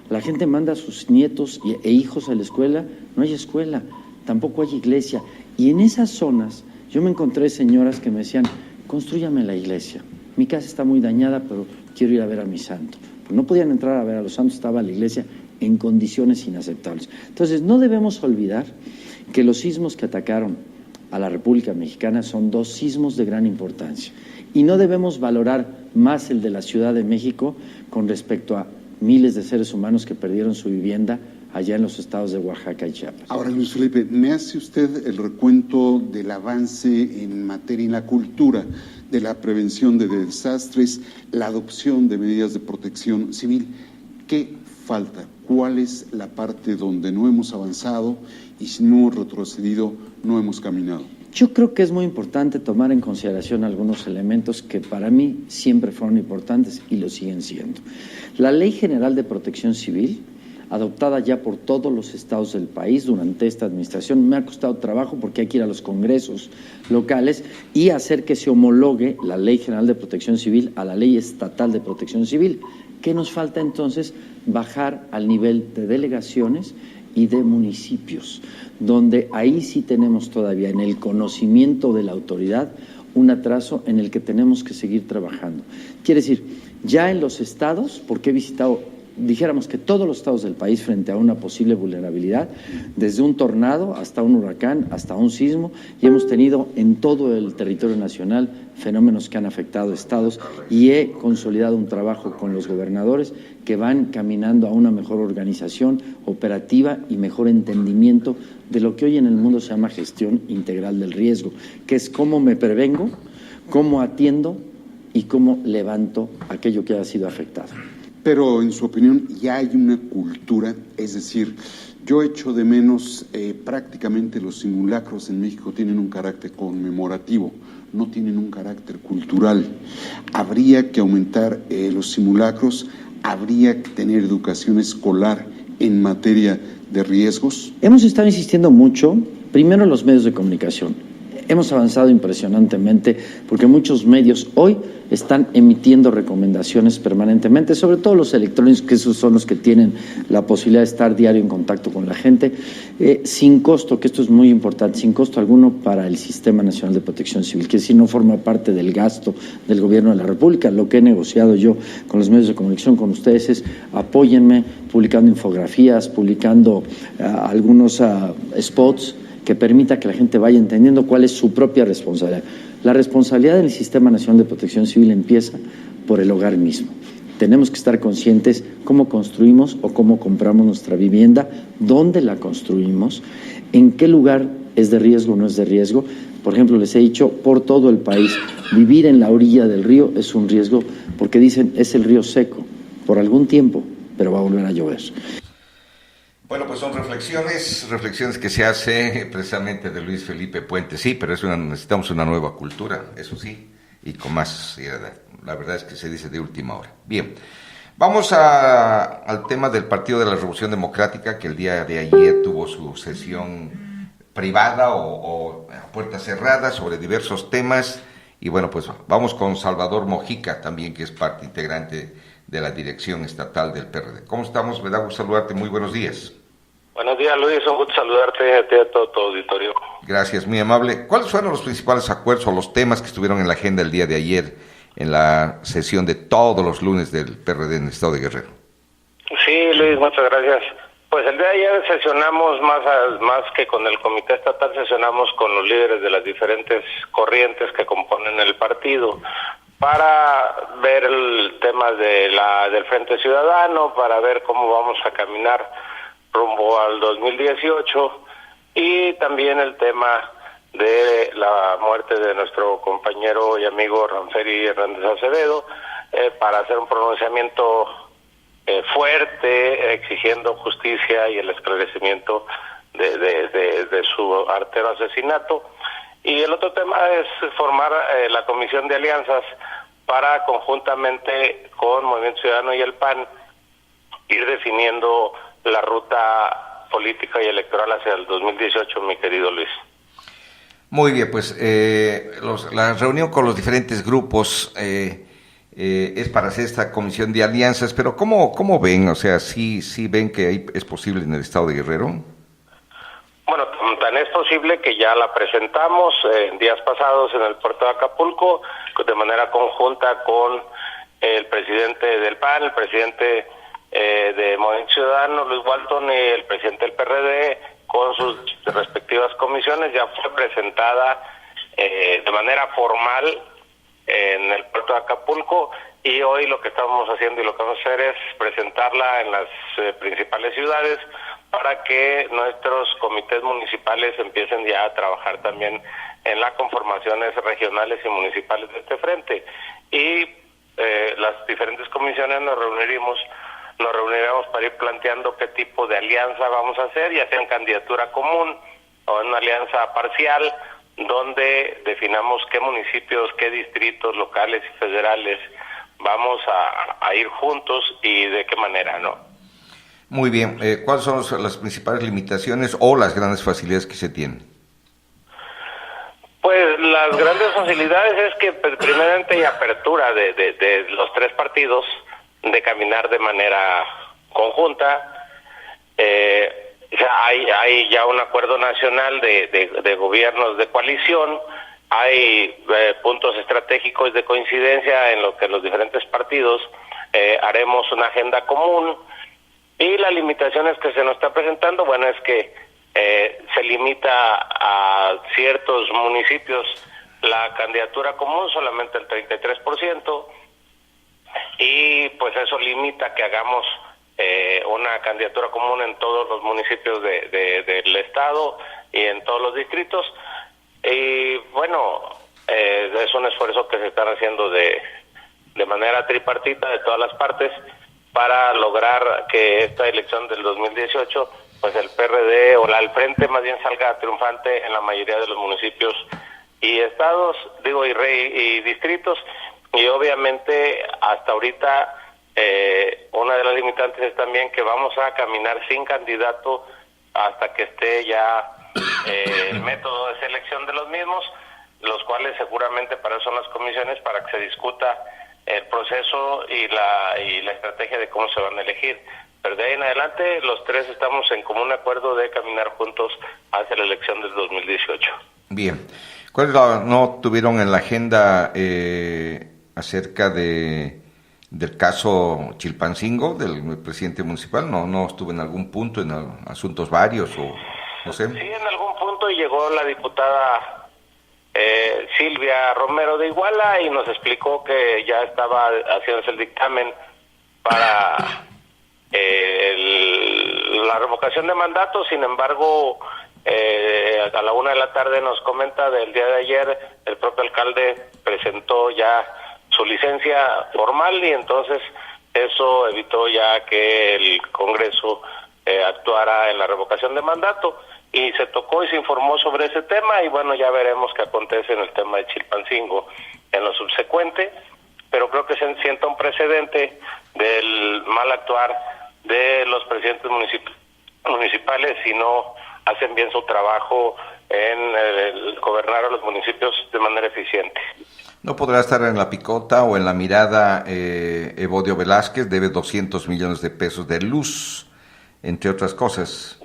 La gente manda a sus nietos e hijos a la escuela, no hay escuela, tampoco hay iglesia. Y en esas zonas yo me encontré señoras que me decían, constrúyame la iglesia. Mi casa está muy dañada, pero quiero ir a ver a mi santo. No podían entrar a ver a los santos, estaba la iglesia en condiciones inaceptables. Entonces, no debemos olvidar que los sismos que atacaron a la República Mexicana son dos sismos de gran importancia. Y no debemos valorar más el de la Ciudad de México con respecto a miles de seres humanos que perdieron su vivienda allá en los estados de Oaxaca y Chiapas. Ahora, Luis Felipe, ¿me hace usted el recuento del avance en materia en la cultura, de la prevención de desastres, la adopción de medidas de protección civil? ¿Qué falta? ¿Cuál es la parte donde no hemos avanzado y si no hemos retrocedido, no hemos caminado? Yo creo que es muy importante tomar en consideración algunos elementos que para mí siempre fueron importantes y lo siguen siendo. La Ley General de Protección Civil, adoptada ya por todos los estados del país durante esta administración, me ha costado trabajo porque hay que ir a los congresos locales y hacer que se homologue la Ley General de Protección Civil a la Ley Estatal de Protección Civil. ¿Qué nos falta entonces? Bajar al nivel de delegaciones y de municipios, donde ahí sí tenemos todavía en el conocimiento de la autoridad un atraso en el que tenemos que seguir trabajando. Quiere decir, ya en los estados, porque he visitado, dijéramos que todos los estados del país frente a una posible vulnerabilidad, desde un tornado hasta un huracán, hasta un sismo, y hemos tenido en todo el territorio nacional fenómenos que han afectado estados y he consolidado un trabajo con los gobernadores que van caminando a una mejor organización operativa y mejor entendimiento de lo que hoy en el mundo se llama gestión integral del riesgo, que es cómo me prevengo, cómo atiendo y cómo levanto aquello que haya sido afectado. Pero, en su opinión, ya hay una cultura, es decir, yo echo de menos prácticamente los simulacros en México tienen un carácter conmemorativo, no tienen un carácter cultural. Habría que aumentar los simulacros, habría que tener educación escolar en materia de riesgos. Hemos estado insistiendo mucho, primero en los medios de comunicación. Hemos avanzado impresionantemente porque muchos medios hoy están emitiendo recomendaciones permanentemente, sobre todo los electrónicos, que esos son los que tienen la posibilidad de estar diario en contacto con la gente, sin costo, que esto es muy importante, sin costo alguno para el Sistema Nacional de Protección Civil, que si no forma parte del gasto del Gobierno de la República. Lo que he negociado yo con los medios de comunicación, con ustedes, es apóyenme publicando infografías, publicando algunos spots que permita que la gente vaya entendiendo cuál es su propia responsabilidad. La responsabilidad del Sistema Nacional de Protección Civil empieza por el hogar mismo. Tenemos que estar conscientes cómo construimos o cómo compramos nuestra vivienda, dónde la construimos, en qué lugar es de riesgo o no es de riesgo. Por ejemplo, les he dicho, por todo el país, vivir en la orilla del río es un riesgo porque dicen es el río seco por algún tiempo, pero va a volver a llover. Bueno, pues son reflexiones que se hace precisamente de Luis Felipe Puente. Sí, pero necesitamos una nueva cultura, eso sí, y con más seriedad. La verdad es que se dice de última hora. Bien, vamos al tema del Partido de la Revolución Democrática, que el día de ayer tuvo su sesión privada o a puertas cerradas sobre diversos temas. Y bueno, pues vamos con Salvador Mojica también, que es parte integrante de la dirección estatal del PRD. ¿Cómo estamos? Me da gusto saludarte. Muy buenos días. Buenos días, Luis. Un gusto saludarte a ti y a todo tu auditorio. Gracias, muy amable. ¿Cuáles fueron los principales acuerdos o los temas que estuvieron en la agenda el día de ayer en la sesión de todos los lunes del PRD en el estado de Guerrero? Sí, Luis, muchas gracias. Pues el día de ayer sesionamos más que con el comité estatal, sesionamos con los líderes de las diferentes corrientes que componen el partido para ver el tema del Frente Ciudadano, para ver cómo vamos a caminar rumbo al 2018 y también el tema de la muerte de nuestro compañero y amigo Ramferi Hernández Acevedo, para hacer un pronunciamiento fuerte, exigiendo justicia y el esclarecimiento de su artero asesinato. Y el otro tema es formar la comisión de alianzas para, conjuntamente con Movimiento Ciudadano y el PAN, ir definiendo la ruta política y electoral hacia el 2018, mi querido Luis. Muy bien, pues la reunión con los diferentes grupos es para hacer esta comisión de alianzas, pero ¿cómo ven? O sea, ¿sí ven que es posible en el estado de Guerrero? Bueno, tan es posible que ya la presentamos en días pasados en el puerto de Acapulco, de manera conjunta con el presidente del PAN, el presidente de Movimiento Ciudadano, Luis Walton, y el presidente del PRD, con sus respectivas comisiones. Ya fue presentada de manera formal en el puerto de Acapulco, y hoy lo que estamos haciendo y lo que vamos a hacer es presentarla en las principales ciudades para que nuestros comités municipales empiecen ya a trabajar también en las conformaciones regionales y municipales de este frente. Y las diferentes comisiones nos reuniremos para ir planteando qué tipo de alianza vamos a hacer, ya sea en candidatura común o en una alianza parcial, donde definamos qué municipios, qué distritos locales y federales vamos a ir juntos y de qué manera, ¿no? Muy bien. ¿Cuáles son las principales limitaciones o las grandes facilidades que se tienen? Pues las grandes facilidades es que primeramente hay apertura de los tres partidos de caminar de manera conjunta. Hay ya un acuerdo nacional de gobiernos de coalición, hay puntos estratégicos de coincidencia en lo que los diferentes partidos haremos una agenda común, y las limitaciones que se nos está presentando, bueno, es que se limita a ciertos municipios la candidatura común, solamente el 33%, y pues eso limita que hagamos una candidatura común en todos los municipios del estado y en todos los distritos. Y bueno, es un esfuerzo que se están haciendo de manera tripartita de todas las partes para lograr que esta elección del 2018, pues el PRD o el Frente más bien salga triunfante en la mayoría de los municipios y estados, y distritos. Y obviamente hasta ahorita una de las limitantes es también que vamos a caminar sin candidato hasta que esté ya el método de selección de los mismos, los cuales seguramente para eso son las comisiones, para que se discuta el proceso y la estrategia de cómo se van a elegir. Pero de ahí en adelante los tres estamos en común acuerdo de caminar juntos hacia la elección del 2018. Bien. ¿Cuál no tuvieron en la agenda acerca del caso Chilpancingo del presidente municipal? ¿No estuvo en algún punto, en asuntos varios o no sé? Sí, en algún punto, y llegó la diputada Silvia Romero de Iguala y nos explicó que ya estaba haciéndose el dictamen para la revocación de mandato. Sin embargo, a la 1:00 p.m. nos comenta del día de ayer, el propio alcalde presentó ya su licencia formal, y entonces eso evitó ya que el Congreso actuara en la revocación de mandato, y se tocó y se informó sobre ese tema, y bueno, ya veremos qué acontece en el tema de Chilpancingo en lo subsecuente, pero creo que se sienta un precedente del mal actuar de los presidentes municipales si no hacen bien su trabajo en gobernar a los municipios de manera eficiente. ¿No podrá estar en la picota o en la mirada Evodio Velázquez? Debe 200 millones de pesos de luz, entre otras cosas.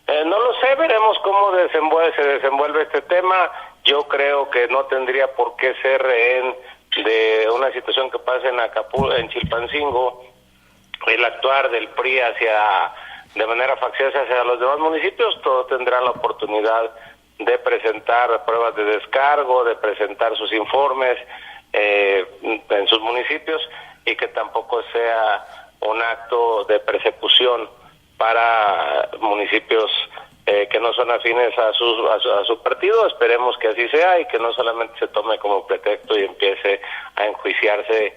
No lo sé, veremos cómo se desenvuelve este tema. Yo creo que no tendría por qué ser rehén de una situación que pase en Chilpancingo, el actuar del PRI de manera facciosa hacia los demás municipios. Todos tendrán la oportunidad de presentar pruebas de descargo, de presentar sus informes en sus municipios, y que tampoco sea un acto de persecución para municipios que no son afines a su partido. Esperemos que así sea y que no solamente se tome como pretexto y empiece a enjuiciarse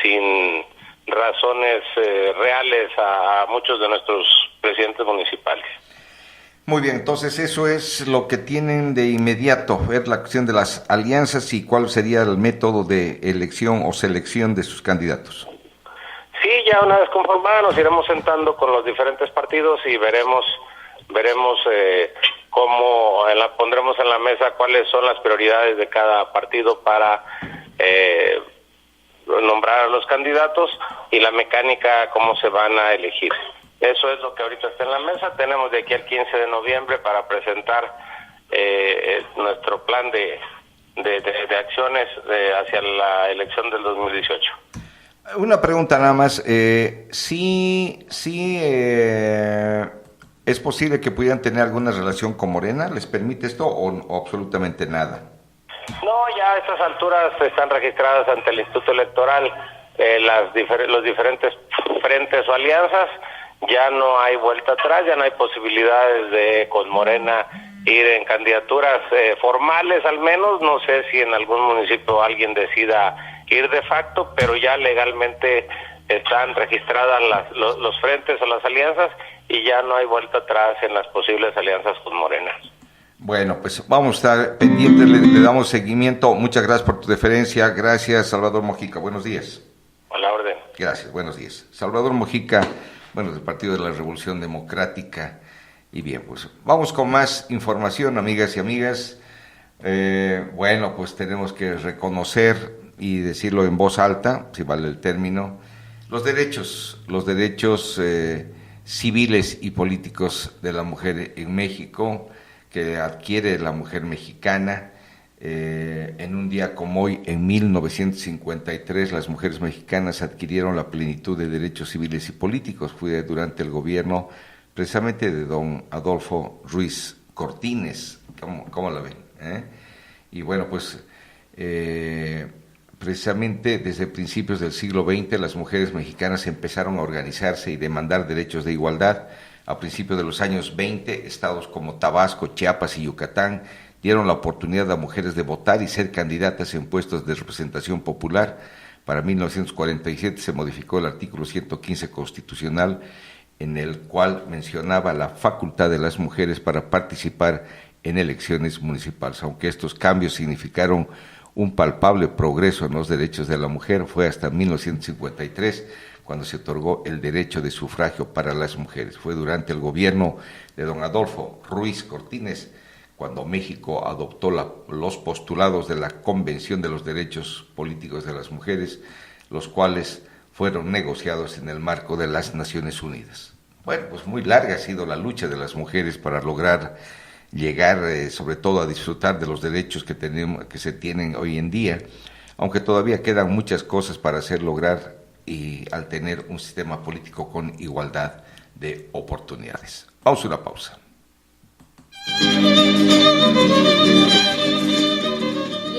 sin razones reales a muchos de nuestros presidentes municipales. Muy bien, entonces eso es lo que tienen de inmediato, ver la cuestión de las alianzas y cuál sería el método de elección o selección de sus candidatos. Sí, ya una vez conformada nos iremos sentando con los diferentes partidos y veremos cómo pondremos en la mesa cuáles son las prioridades de cada partido para nombrar a los candidatos y la mecánica cómo se van a elegir. Eso es lo que ahorita está en la mesa. Tenemos de aquí al 15 de noviembre para presentar nuestro plan de acciones hacia la elección del 2018. Una pregunta nada más. ¿Es posible que pudieran tener alguna relación con Morena? ¿Les permite esto o absolutamente nada? No, ya a estas alturas están registradas ante el Instituto Electoral los diferentes frentes o alianzas. Ya no hay vuelta atrás, ya no hay posibilidades de con Morena ir en candidaturas formales al menos. No sé si en algún municipio alguien decida ir de facto, pero ya legalmente están registradas los frentes o las alianzas y ya no hay vuelta atrás en las posibles alianzas con Morena. Bueno, pues vamos a estar pendientes, le damos seguimiento. Muchas gracias por tu deferencia. Gracias, Salvador Mojica. Buenos días. A la orden. Gracias, buenos días. Salvador Mojica, del Partido de la Revolución Democrática. Y bien, pues vamos con más información, amigas y amigas. Pues tenemos que reconocer y decirlo en voz alta, si vale el término, los derechos civiles y políticos de la mujer en México, que adquiere la mujer mexicana. En un día como hoy, en 1953, las mujeres mexicanas adquirieron la plenitud de derechos civiles y políticos. Fue durante el gobierno precisamente de don Adolfo Ruiz Cortines. ¿Cómo la ven? Y bueno, pues precisamente desde principios del siglo XX las mujeres mexicanas empezaron a organizarse y demandar derechos de igualdad. A principios de los años 20, estados como Tabasco, Chiapas y Yucatán dieron la oportunidad a mujeres de votar y ser candidatas en puestos de representación popular. Para 1947 se modificó el artículo 115 constitucional, en el cual mencionaba la facultad de las mujeres para participar en elecciones municipales. Aunque estos cambios significaron un palpable progreso en los derechos de la mujer, fue hasta 1953 cuando se otorgó el derecho de sufragio para las mujeres. Fue durante el gobierno de don Adolfo Ruiz Cortines cuando México adoptó los postulados de la Convención de los Derechos Políticos de las Mujeres, los cuales fueron negociados en el marco de las Naciones Unidas. Bueno, pues muy larga ha sido la lucha de las mujeres para lograr llegar sobre todo a disfrutar de los derechos que se tienen hoy en día, aunque todavía quedan muchas cosas para hacer lograr y al tener un sistema político con igualdad de oportunidades. Vamos a una pausa.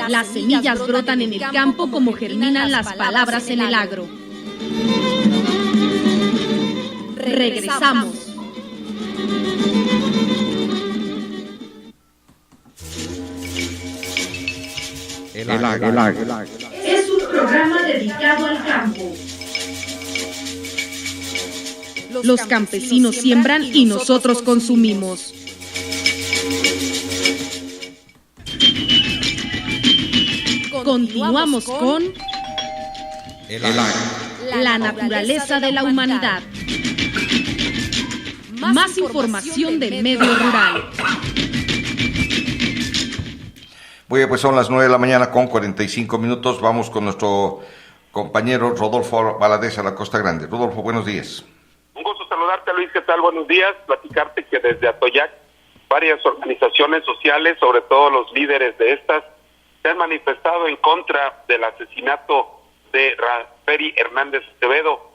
Las semillas brotan en el campo como germinan las palabras en el agro. Regresamos. El agro. Es un programa dedicado al campo. Los campesinos siembran y nosotros consumimos. Continuamos con la naturaleza de la humanidad. Más información del medio rural. Muy bien, pues son las 9 de la mañana con 45 minutos. Vamos con nuestro compañero Rodolfo Valadez a la Costa Grande. Rodolfo, buenos días. Un gusto saludarte, Luis. ¿Qué tal? Buenos días. Platicarte que desde Atoyac varias organizaciones sociales, sobre todo los líderes de estas, se han manifestado en contra del asesinato de Raferi Hernández Acevedo,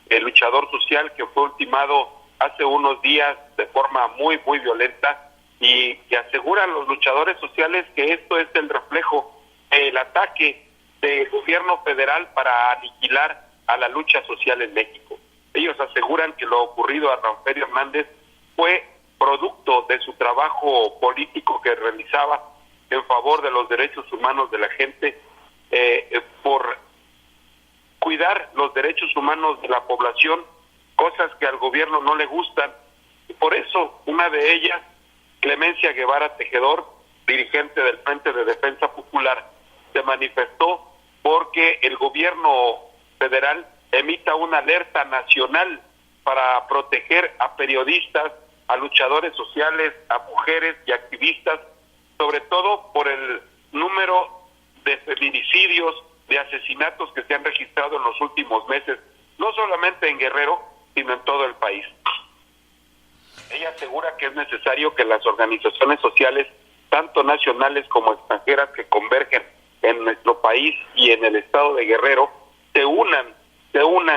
el luchador social que fue ultimado hace unos días de forma muy violenta, y que aseguran los luchadores sociales que esto es el reflejo del ataque del gobierno federal para aniquilar a la lucha social en México. Ellos aseguran que lo ocurrido a Raferi Hernández fue producto de su trabajo político que realizaba en favor de los derechos humanos de la gente, por cuidar los derechos humanos de la población, cosas que al gobierno no le gustan. Y por eso, una de ellas, Clemencia Guevara Tejedor, dirigente del Frente de Defensa Popular, se manifestó porque el gobierno federal emita una alerta nacional para proteger a periodistas, a luchadores sociales, a mujeres y activistas, sobre todo por el número de feminicidios, de asesinatos que se han registrado en los últimos meses, no solamente en Guerrero, sino en todo el país. Ella asegura que es necesario que las organizaciones sociales, tanto nacionales como extranjeras, que convergen en nuestro país y en el estado de Guerrero, se unan,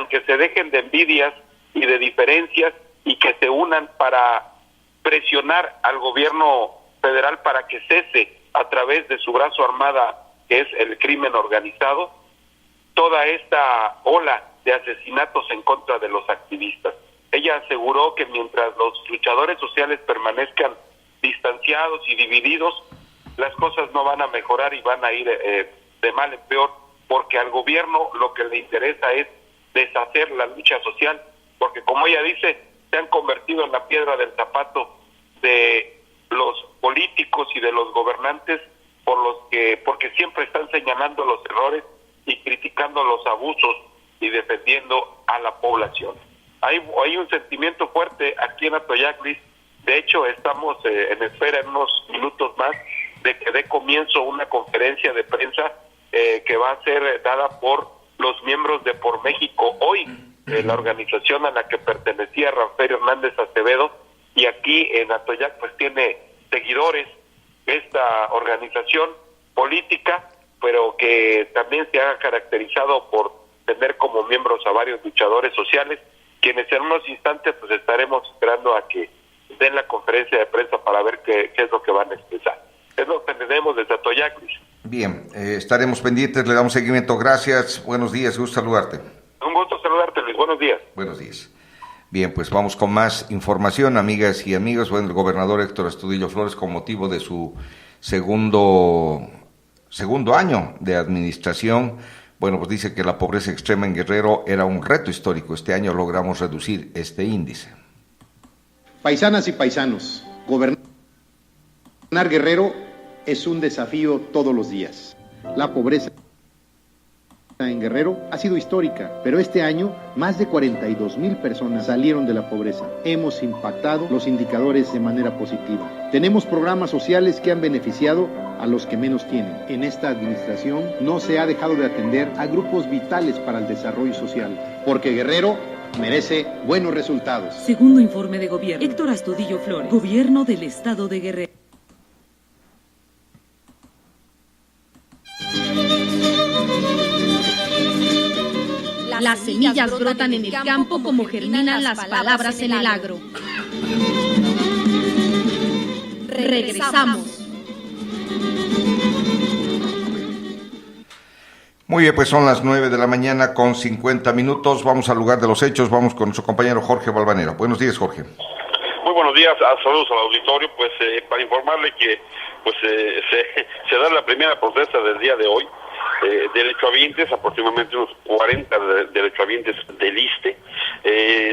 que se dejen de envidias y de diferencias y que se unan para presionar al gobierno federal para que cese a través de su brazo armada, que es el crimen organizado, toda esta ola de asesinatos en contra de los activistas. Ella aseguró que mientras los luchadores sociales permanezcan distanciados y divididos, las cosas no van a mejorar y van a ir de mal en peor, porque al gobierno lo que le interesa es deshacer la lucha social, porque como ella dice, se han convertido en la piedra del zapato de los políticos y de los gobernantes, porque siempre están señalando los errores y criticando los abusos y defendiendo a la población. Hay un sentimiento fuerte aquí en Atoyac, Liz. De hecho, estamos en espera en unos minutos más de que dé comienzo una conferencia de prensa que va a ser dada por los miembros de Por México Hoy, la organización a la que pertenecía Rafael Hernández Acevedo, y aquí en Atoyac pues tiene seguidores esta organización política, pero que también se ha caracterizado por tener como miembros a varios luchadores sociales, quienes en unos instantes pues estaremos esperando a que den la conferencia de prensa para ver qué es lo que van a expresar. Es lo que tenemos desde Atoyac. Bien, estaremos pendientes, le damos seguimiento. Gracias, buenos días, gusto saludarte. Un gusto saludarte, Luis, buenos días. Buenos días. Bien, pues vamos con más información, amigas y amigos. Bueno, el gobernador Héctor Astudillo Flores, con motivo de su segundo año de administración, bueno, pues dice que la pobreza extrema en Guerrero era un reto histórico. Este año logramos reducir este índice. Paisanas y paisanos, gobernar Guerrero es un desafío todos los días. La pobreza en Guerrero ha sido histórica, pero este año más de 42,000 personas salieron de la pobreza. Hemos impactado los indicadores de manera positiva. Tenemos programas sociales que han beneficiado a los que menos tienen. En esta administración no se ha dejado de atender a grupos vitales para el desarrollo social, porque Guerrero merece buenos resultados. Segundo informe de gobierno. Héctor Astudillo Flores, Gobierno del Estado de Guerrero. Las semillas brotan en el campo como germinan las palabras en el agro. Regresamos. Muy bien, pues son las 9 de la mañana con 50 minutos. Vamos al lugar de los hechos. Vamos con nuestro compañero Jorge Valvanera. Buenos días, Jorge. Muy buenos días. Saludos al auditorio. Pues para informarle que se da la primera protesta del día de hoy. Derechohabientes, aproximadamente unos 40 derechohabientes del ISSSTE,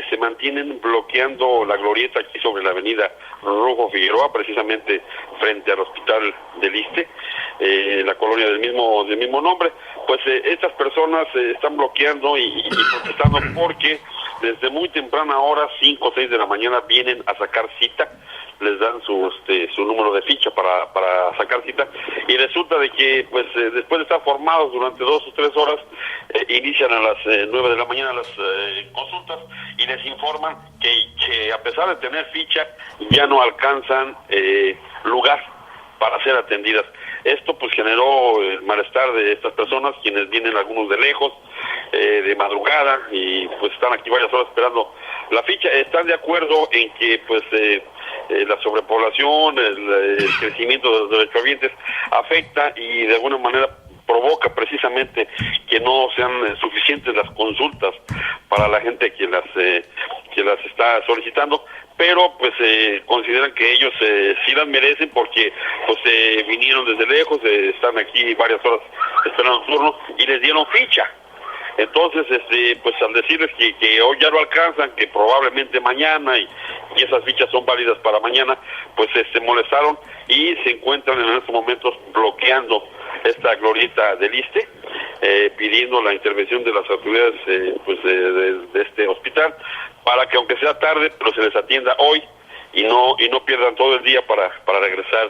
se mantienen bloqueando la glorieta aquí sobre la avenida Rufo Figueroa, precisamente frente al hospital del ISSSTE, la colonia del mismo nombre. Pues estas personas están bloqueando y protestando porque desde muy temprana hora, 5 o 6 de la mañana, vienen a sacar cita. Les dan su número de ficha para sacar cita, y resulta de que pues después de estar formados durante 2 o 3 horas, inician a las 9 de la mañana las consultas y les informan que a pesar de tener ficha ya no alcanzan lugar para ser atendidas. Esto pues generó el malestar de estas personas, quienes vienen algunos de lejos, de madrugada, y pues están aquí varias horas esperando la ficha. Están de acuerdo en que pues la sobrepoblación, el crecimiento de los derechohabientes afecta y de alguna manera provoca precisamente que no sean suficientes las consultas para la gente que las está solicitando, pero pues consideran que ellos sí las merecen porque pues vinieron desde lejos, están aquí varias horas esperando el turno y les dieron ficha. Entonces, pues al decirles que hoy ya lo alcanzan, que probablemente mañana, y esas fichas son válidas para mañana, pues se molestaron y se encuentran en estos momentos bloqueando esta glorieta del ISSSTE, pidiendo la intervención de las autoridades pues de este hospital, para que aunque sea tarde, pero se les atienda hoy y no pierdan todo el día para regresar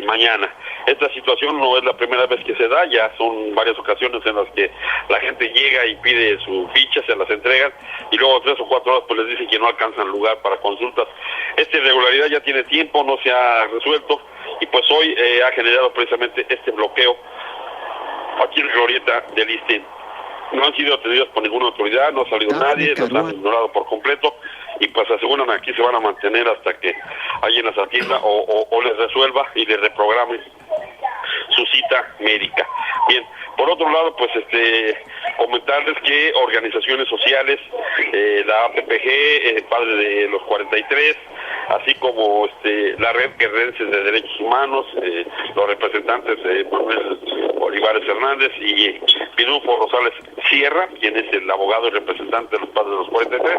mañana. Esta situación no es la primera vez que se da, ya son varias ocasiones en las que la gente llega y pide su ficha, se las entregan y luego 3 o 4 horas pues les dicen que no alcanzan lugar para consultas. Esta irregularidad ya tiene tiempo, no se ha resuelto y pues hoy ha generado precisamente este bloqueo aquí en la glorieta del ISSSTE. No han sido atendidos por ninguna autoridad, no ha salido nadie, los han ignorado por completo y pues aseguran aquí se van a mantener hasta que alguien las atienda o les resuelva y les reprograme su cita médica. Bien, por otro lado, pues comentarles que organizaciones sociales, la APPG, Padre de los 43, así como la Red Guerrerenses de Derechos Humanos, los representantes Manuel Olivares Hernández y Pinufo Rosales Sierra, quien es el abogado y representante de los Padres de los 43,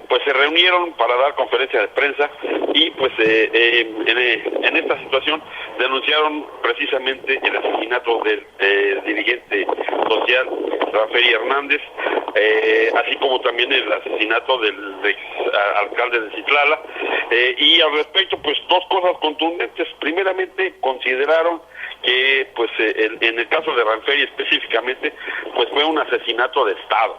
pues se reunieron para dar conferencia de prensa y pues en esta situación denunciaron precisamente el asesinato del dirigente social Ranferi Hernández, así como también el asesinato del alcalde de Citlala, y al respecto pues dos cosas contundentes. Primeramente consideraron que pues en el caso de Ranferi específicamente pues fue un asesinato de Estado.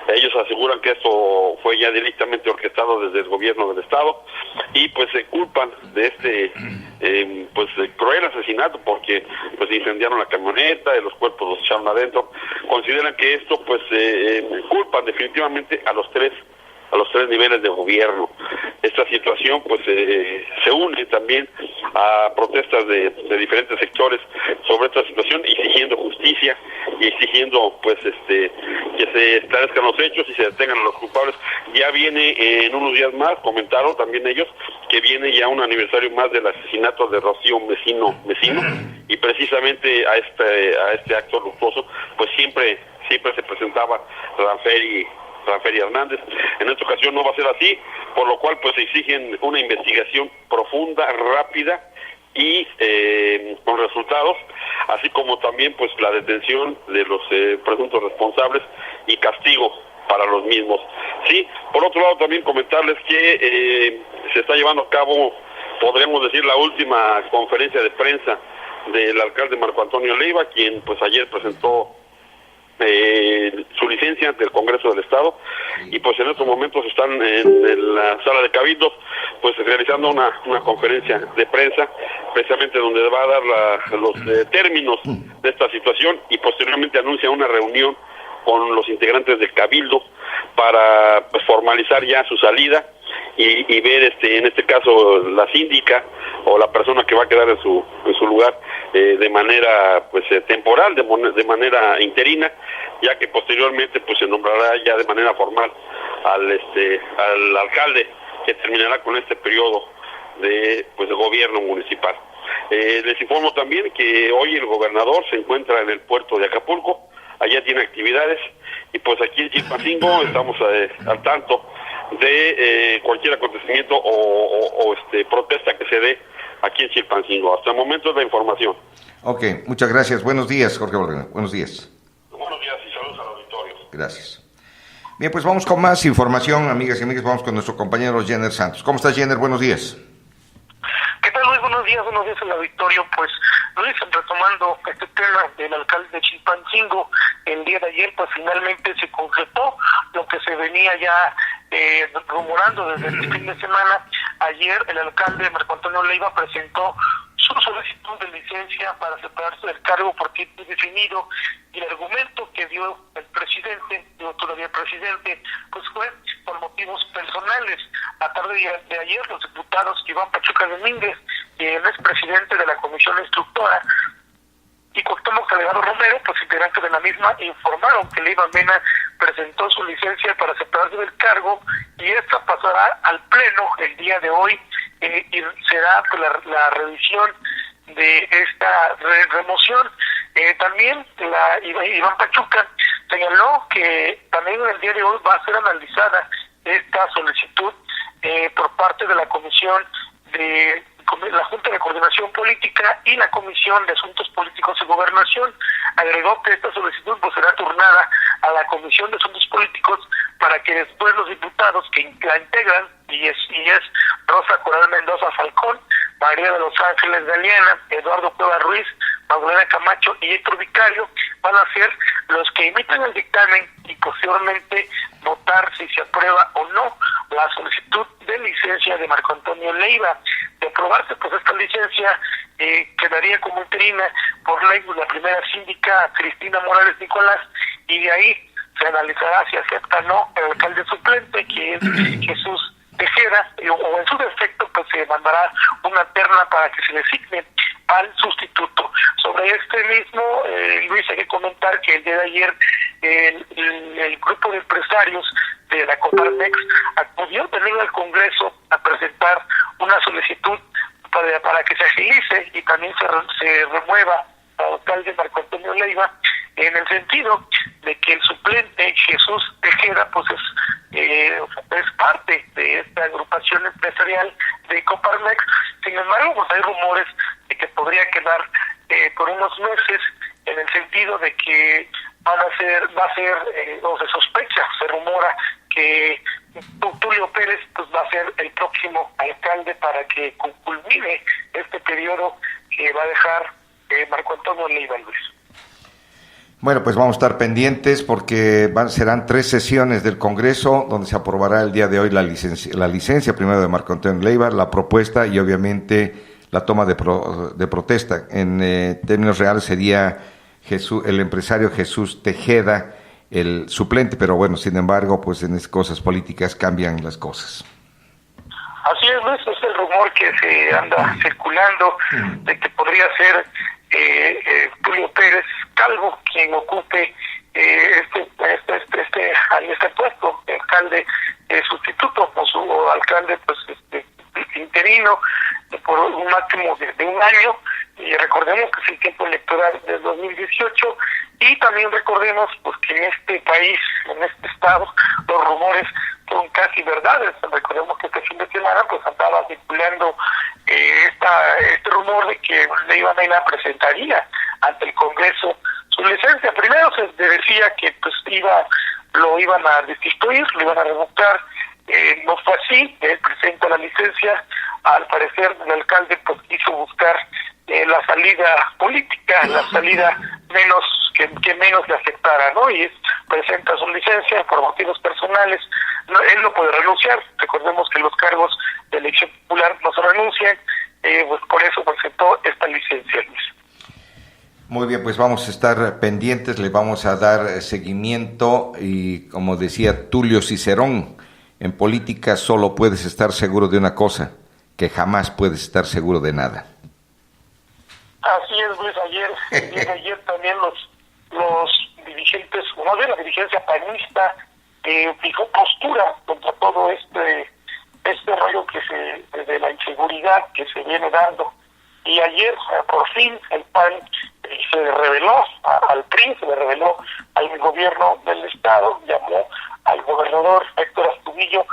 Ellos aseguran que esto fue ya directamente orquestado desde el gobierno del estado y pues se culpan de cruel asesinato porque pues incendiaron la camioneta y los cuerpos los echaron adentro. Consideran que esto pues culpan definitivamente a los tres niveles de gobierno. Esta situación pues se une también a protestas de diferentes sectores sobre esta situación, exigiendo justicia y exigiendo pues que se esclarezcan los hechos y se detengan a los culpables. Ya viene en unos días más, comentaron también ellos, que viene ya un aniversario más del asesinato de Rocío Mesino, y precisamente a este acto luctuoso pues siempre se presentaba Ranferi Hernández. En esta ocasión no va a ser así, por lo cual pues exigen una investigación profunda, rápida y con resultados, así como también pues la detención de los presuntos responsables y castigo para los mismos. Sí, por otro lado también comentarles que se está llevando a cabo, podremos decir, la última conferencia de prensa del alcalde Marco Antonio Leiva, quien pues ayer presentó su licencia ante el Congreso del Estado y pues en estos momentos están en la sala de cabildos pues realizando una conferencia de prensa precisamente donde va a dar los términos de esta situación y posteriormente anuncia una reunión con los integrantes del cabildo para pues formalizar ya su salida y ver en este caso la síndica o la persona que va a quedar en su lugar de manera pues temporal, de manera interina, ya que posteriormente pues se nombrará ya de manera formal al alcalde que terminará con este periodo de gobierno municipal. Les informo también que hoy el gobernador se encuentra en el puerto de Acapulco, allá tiene actividades y pues aquí en Chilpancingo estamos al tanto de cualquier acontecimiento o protesta que se dé aquí en Chilpancingo. Hasta el momento es la información. Ok, muchas gracias. Buenos días, Jorge Barrera. Buenos días. Buenos días y saludos al auditorio. Gracias. Bien, pues vamos con más información, amigas y amigos. Vamos con nuestro compañero Jenner Santos. ¿Cómo estás, Jenner? Buenos días. ¿Qué tal, Luis? Buenos días al auditorio. Pues, Luis, retomando este tema del alcalde de Chilpancingo, el día de ayer, pues finalmente se concretó lo que se venía ya rumorando desde el fin de semana. Ayer el alcalde Marco Antonio Leiva presentó su solicitud de licencia para separarse del cargo por tiempo indefinido y el argumento que dio el presidente, todavía el presidente, pues fue por motivos personales. A tarde de ayer los diputados Iván Pachuca Domínguez, quien es presidente de la comisión instructora, y Cuauhtémoc Salgado Romero, pues integrantes de la misma, informaron que Leiva Mena presentó su licencia para separarse del cargo y esta pasará al pleno el día de hoy y será pues, la revisión de esta remoción. También Iván Pachuca señaló que también el día de hoy va a ser analizada esta solicitud por parte de la comisión de la Junta de Coordinación Política y la Comisión de Asuntos Políticos y Gobernación. Agregó que esta solicitud pues será turnada a la Comisión de Asuntos Políticos para que después los diputados que la integran, y es Rosa Coral Mendoza Falcón, María de los Ángeles Galeana, Eduardo Cueva Ruiz, Magdalena Camacho y Héctor Vicario, van a ser los que emiten el dictamen y posteriormente votar si se aprueba o no la solicitud de licencia de Marco Antonio Leiva. De aprobarse pues esta licencia quedaría como interina por ley la primera síndica Cristina Morales Nicolás y de ahí se analizará si acepta o no el alcalde suplente, que es Jesús mandará una terna para que se designe al sustituto. Sobre este mismo, Luis, hay que comentar que el día de ayer el grupo de empresarios de la Coparmex acudió también al Congreso a presentar una solicitud para que se agilice y también se remueva al alcalde Marco Antonio Leiva, en el sentido de que el suplente Jesús Tejeda pues es parte de esta agrupación empresarial de Coparmex. Sin embargo, pues hay rumores de que podría quedar por unos meses, en el sentido de que o se sospecha, se rumora que Tulio Pérez pues va a ser el próximo alcalde para que culmine este periodo que va a dejar Marco Antonio Leiva, Luis. Bueno, pues vamos a estar pendientes porque serán 3 sesiones del Congreso donde se aprobará el día de hoy la licencia primero de Marco Antonio Leiva, la propuesta y obviamente la toma de protesta. En términos reales sería el empresario Jesús Tejeda el suplente, pero bueno, sin embargo, pues en cosas políticas cambian las cosas. Así es, Luis, es el rumor que se anda circulando de que podría ser Tulio Pérez Calvo quien ocupe este puesto, alcalde sustituto o alcalde pues interino por un máximo de un año, y recordemos que es el tiempo electoral del 2018, y también recordemos pues que en este país, en este estado, los rumores son casi verdades. Recordemos que este fin de semana pues andaba circulando este rumor de que Leiva Mena presentaría ante el Congreso su licencia. Primero se decía que pues lo iban a destituir, lo iban a revocar. No fue así. Él presenta la licencia. Al parecer el alcalde pues quiso buscar la salida política, la salida que menos le afectara, ¿no? Y presenta su licencia por motivos personales. Él no puede renunciar. Recordemos que los cargos de elección popular no se renuncian, pues por eso presentó esta licencia, Luis. Muy bien, pues vamos a estar pendientes, le vamos a dar seguimiento y como decía Tulio Cicerón, en política solo puedes estar seguro de una cosa, que jamás puedes estar seguro de nada. Así es, Luis. Ayer también los dirigentes, o más bien la dirigencia panista, fijó postura contra todo este rollo de la inseguridad que se viene dando. Y ayer, por fin, el PAN se reveló al PRI, se le reveló al gobierno del Estado, llamó al gobernador Héctor Astudillo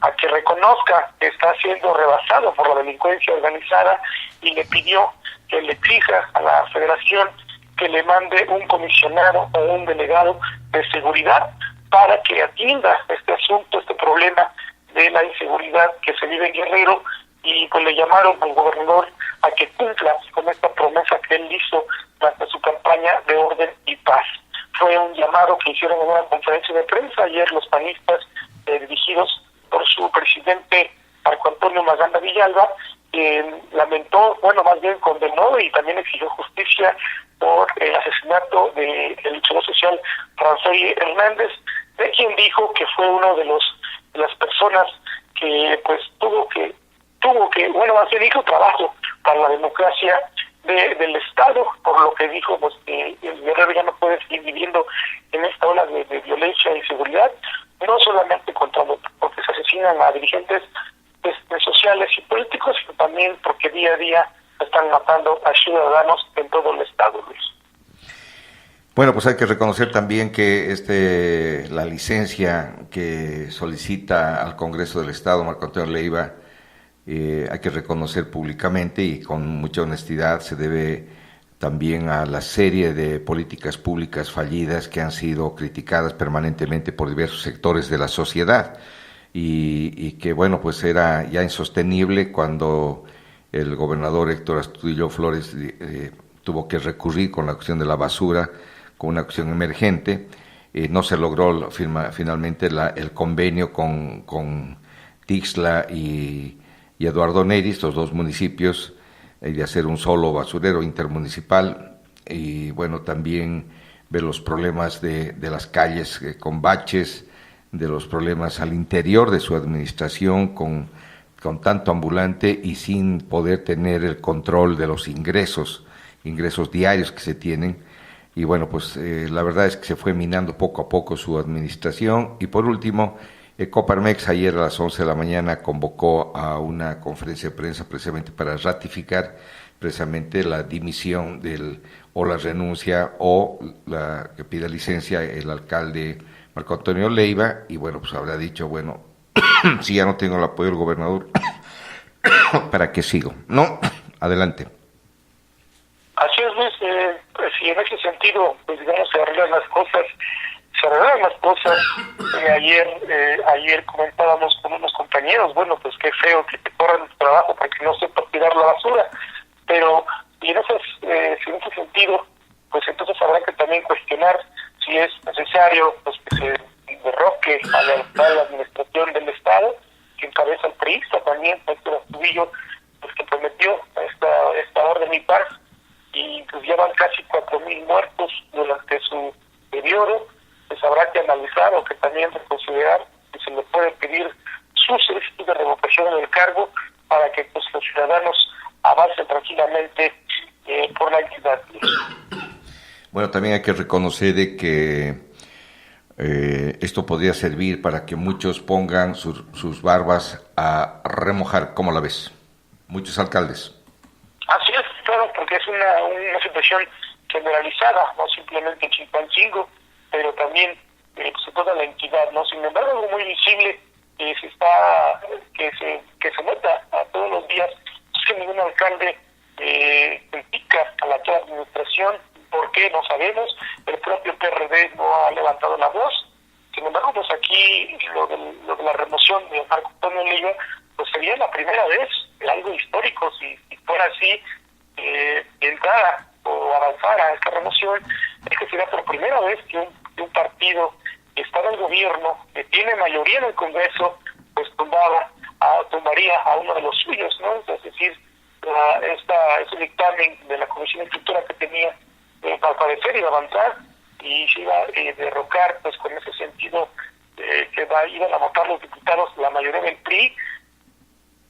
a que reconozca que está siendo rebasado por la delincuencia organizada y le pidió que le exija a la Federación que le mande un comisionado o un delegado de seguridad para que atienda este asunto, este problema de la inseguridad que se vive en Guerrero, y pues le llamaron al gobernador a que cumpla con esta promesa que él hizo durante su campaña de orden y paz. Fue un llamado que hicieron en una conferencia de prensa ayer los panistas dirigidos por su presidente Marco Antonio Maganda Villalba, lamentó, más bien condenó y también exigió justicia por el asesinato del luchador social Rafael Hernández, de quien dijo que fue uno de las personas que pues tuvo que más bien hizo trabajo para la democracia del Estado, por lo que dijo pues que el Guerrero ya no puede seguir viviendo en esta ola de violencia e inseguridad, no solamente porque se asesinan a dirigentes sociales y políticos, sino también porque día a día están matando a ciudadanos en todo el Estado, Luis. Bueno, pues hay que reconocer también que la licencia que solicita al Congreso del Estado Marco Antonio Leiva, hay que reconocer públicamente y con mucha honestidad, se debe también a la serie de políticas públicas fallidas que han sido criticadas permanentemente por diversos sectores de la sociedad y que pues era ya insostenible cuando el gobernador Héctor Astudillo Flores tuvo que recurrir con la cuestión de la basura, con una acción emergente. No se logró finalmente el convenio con Tixla y Eduardo Neri, estos dos municipios, de hacer un solo basurero intermunicipal, y también ver los problemas de las calles con baches, de los problemas al interior de su administración con con tanto ambulante y sin poder tener el control de los ingresos diarios que se tienen. Y bueno, pues la verdad es que se fue minando poco a poco su administración. Y por último, Coparmex ayer a las 11 de la mañana convocó a una conferencia de prensa precisamente para ratificar precisamente la dimisión o la renuncia o la que pida licencia el alcalde Marco Antonio Leiva. Y bueno, pues habrá dicho, bueno, si ya no tengo el apoyo del gobernador, ¿para qué sigo? No, adelante. Así es, Luis, pues, y en ese sentido, pues digamos, se arreglan las cosas. Ayer comentábamos con unos compañeros, bueno, pues qué feo que te corran el trabajo para que no sepa tirar la basura, pero y en ese sentido, pues entonces habrá que también cuestionar si es necesario pues que se derroque a la actual administración del Estado, que encabeza el priista también, Héctor Astudillo, pues que prometió esta orden y paz, y pues ya van casi 4,000 muertos durante su periodo. Pues habrá que analizar o que también reconsiderar que se le puede pedir su solicitud de revocación del cargo para que pues los ciudadanos avancen tranquilamente por la entidad. Bueno, también hay que reconocer de que esto podría servir para que muchos pongan sus barbas a remojar. ¿Cómo la ves? Muchos alcaldes. Así es, claro, porque es una situación generalizada, no simplemente en Chilpancingo, pero también pues, toda la entidad, ¿no? Sin embargo, algo muy visible que se nota a todos los días es que ningún alcalde critica a la actual administración. ¿Por qué? No sabemos. El propio PRD no ha levantado la voz. Sin embargo, pues aquí lo de la remoción de Marco Antonio Leiva, pues sería la primera vez, algo histórico, si fuera así, entrara o avanzara esta remoción, es que sería por primera vez que un partido que está en el gobierno, que tiene mayoría en el Congreso, pues tumbaría a uno de los suyos, ¿no? Es decir, ese dictamen de la Comisión de Estructura que tenía, al parecer iba a avanzar y se iba a derrocar, pues con ese sentido que iban a votar los diputados, la mayoría del PRI.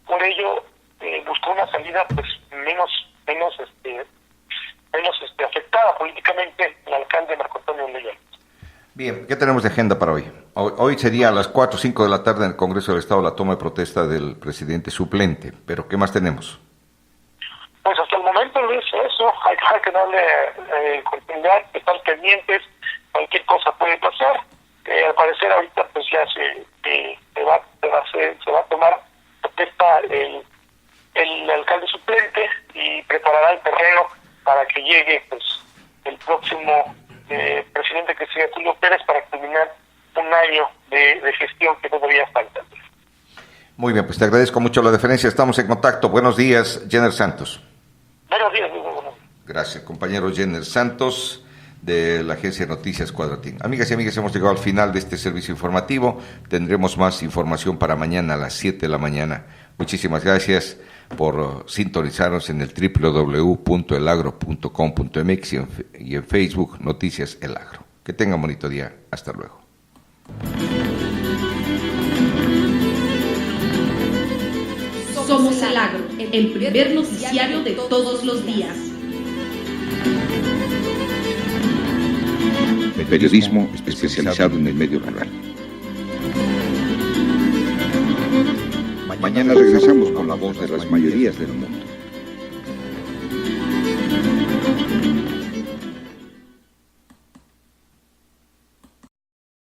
Por ello buscó una salida pues menos afectada políticamente el alcalde Marco Antonio Leiva. Bien, ¿qué tenemos de agenda para hoy? Hoy sería a las 4 o 5 de la tarde en el Congreso del Estado la toma de protesta del presidente suplente, pero ¿qué más tenemos? Pues hasta el momento, Luis, eso, hay que darle continuidad, estar pendientes, cualquier cosa puede pasar. Al parecer ahorita pues ya se va a tomar protesta el alcalde suplente y preparará el terreno para que llegue pues el próximo presidente que sea Tulio Pérez para culminar un año de gestión que todavía falta. Muy bien, pues te agradezco mucho la deferencia, estamos en contacto. Buenos días, Jenner Santos. Buenos días, muy bueno. Gracias, compañero Jenner Santos de la agencia de noticias Cuadratín. Amigas y amigos, hemos llegado al final de este servicio informativo. Tendremos más información para mañana a las 7 de la mañana. Muchísimas gracias por sintonizarnos en el www.elagro.com.mx y en Facebook Noticias El Agro. Que tengan bonito día. Hasta luego. Somos El Agro, el primer noticiario de todos los días. Periodismo especializado en el medio rural. Mañana regresamos con la voz de las mayorías del mundo.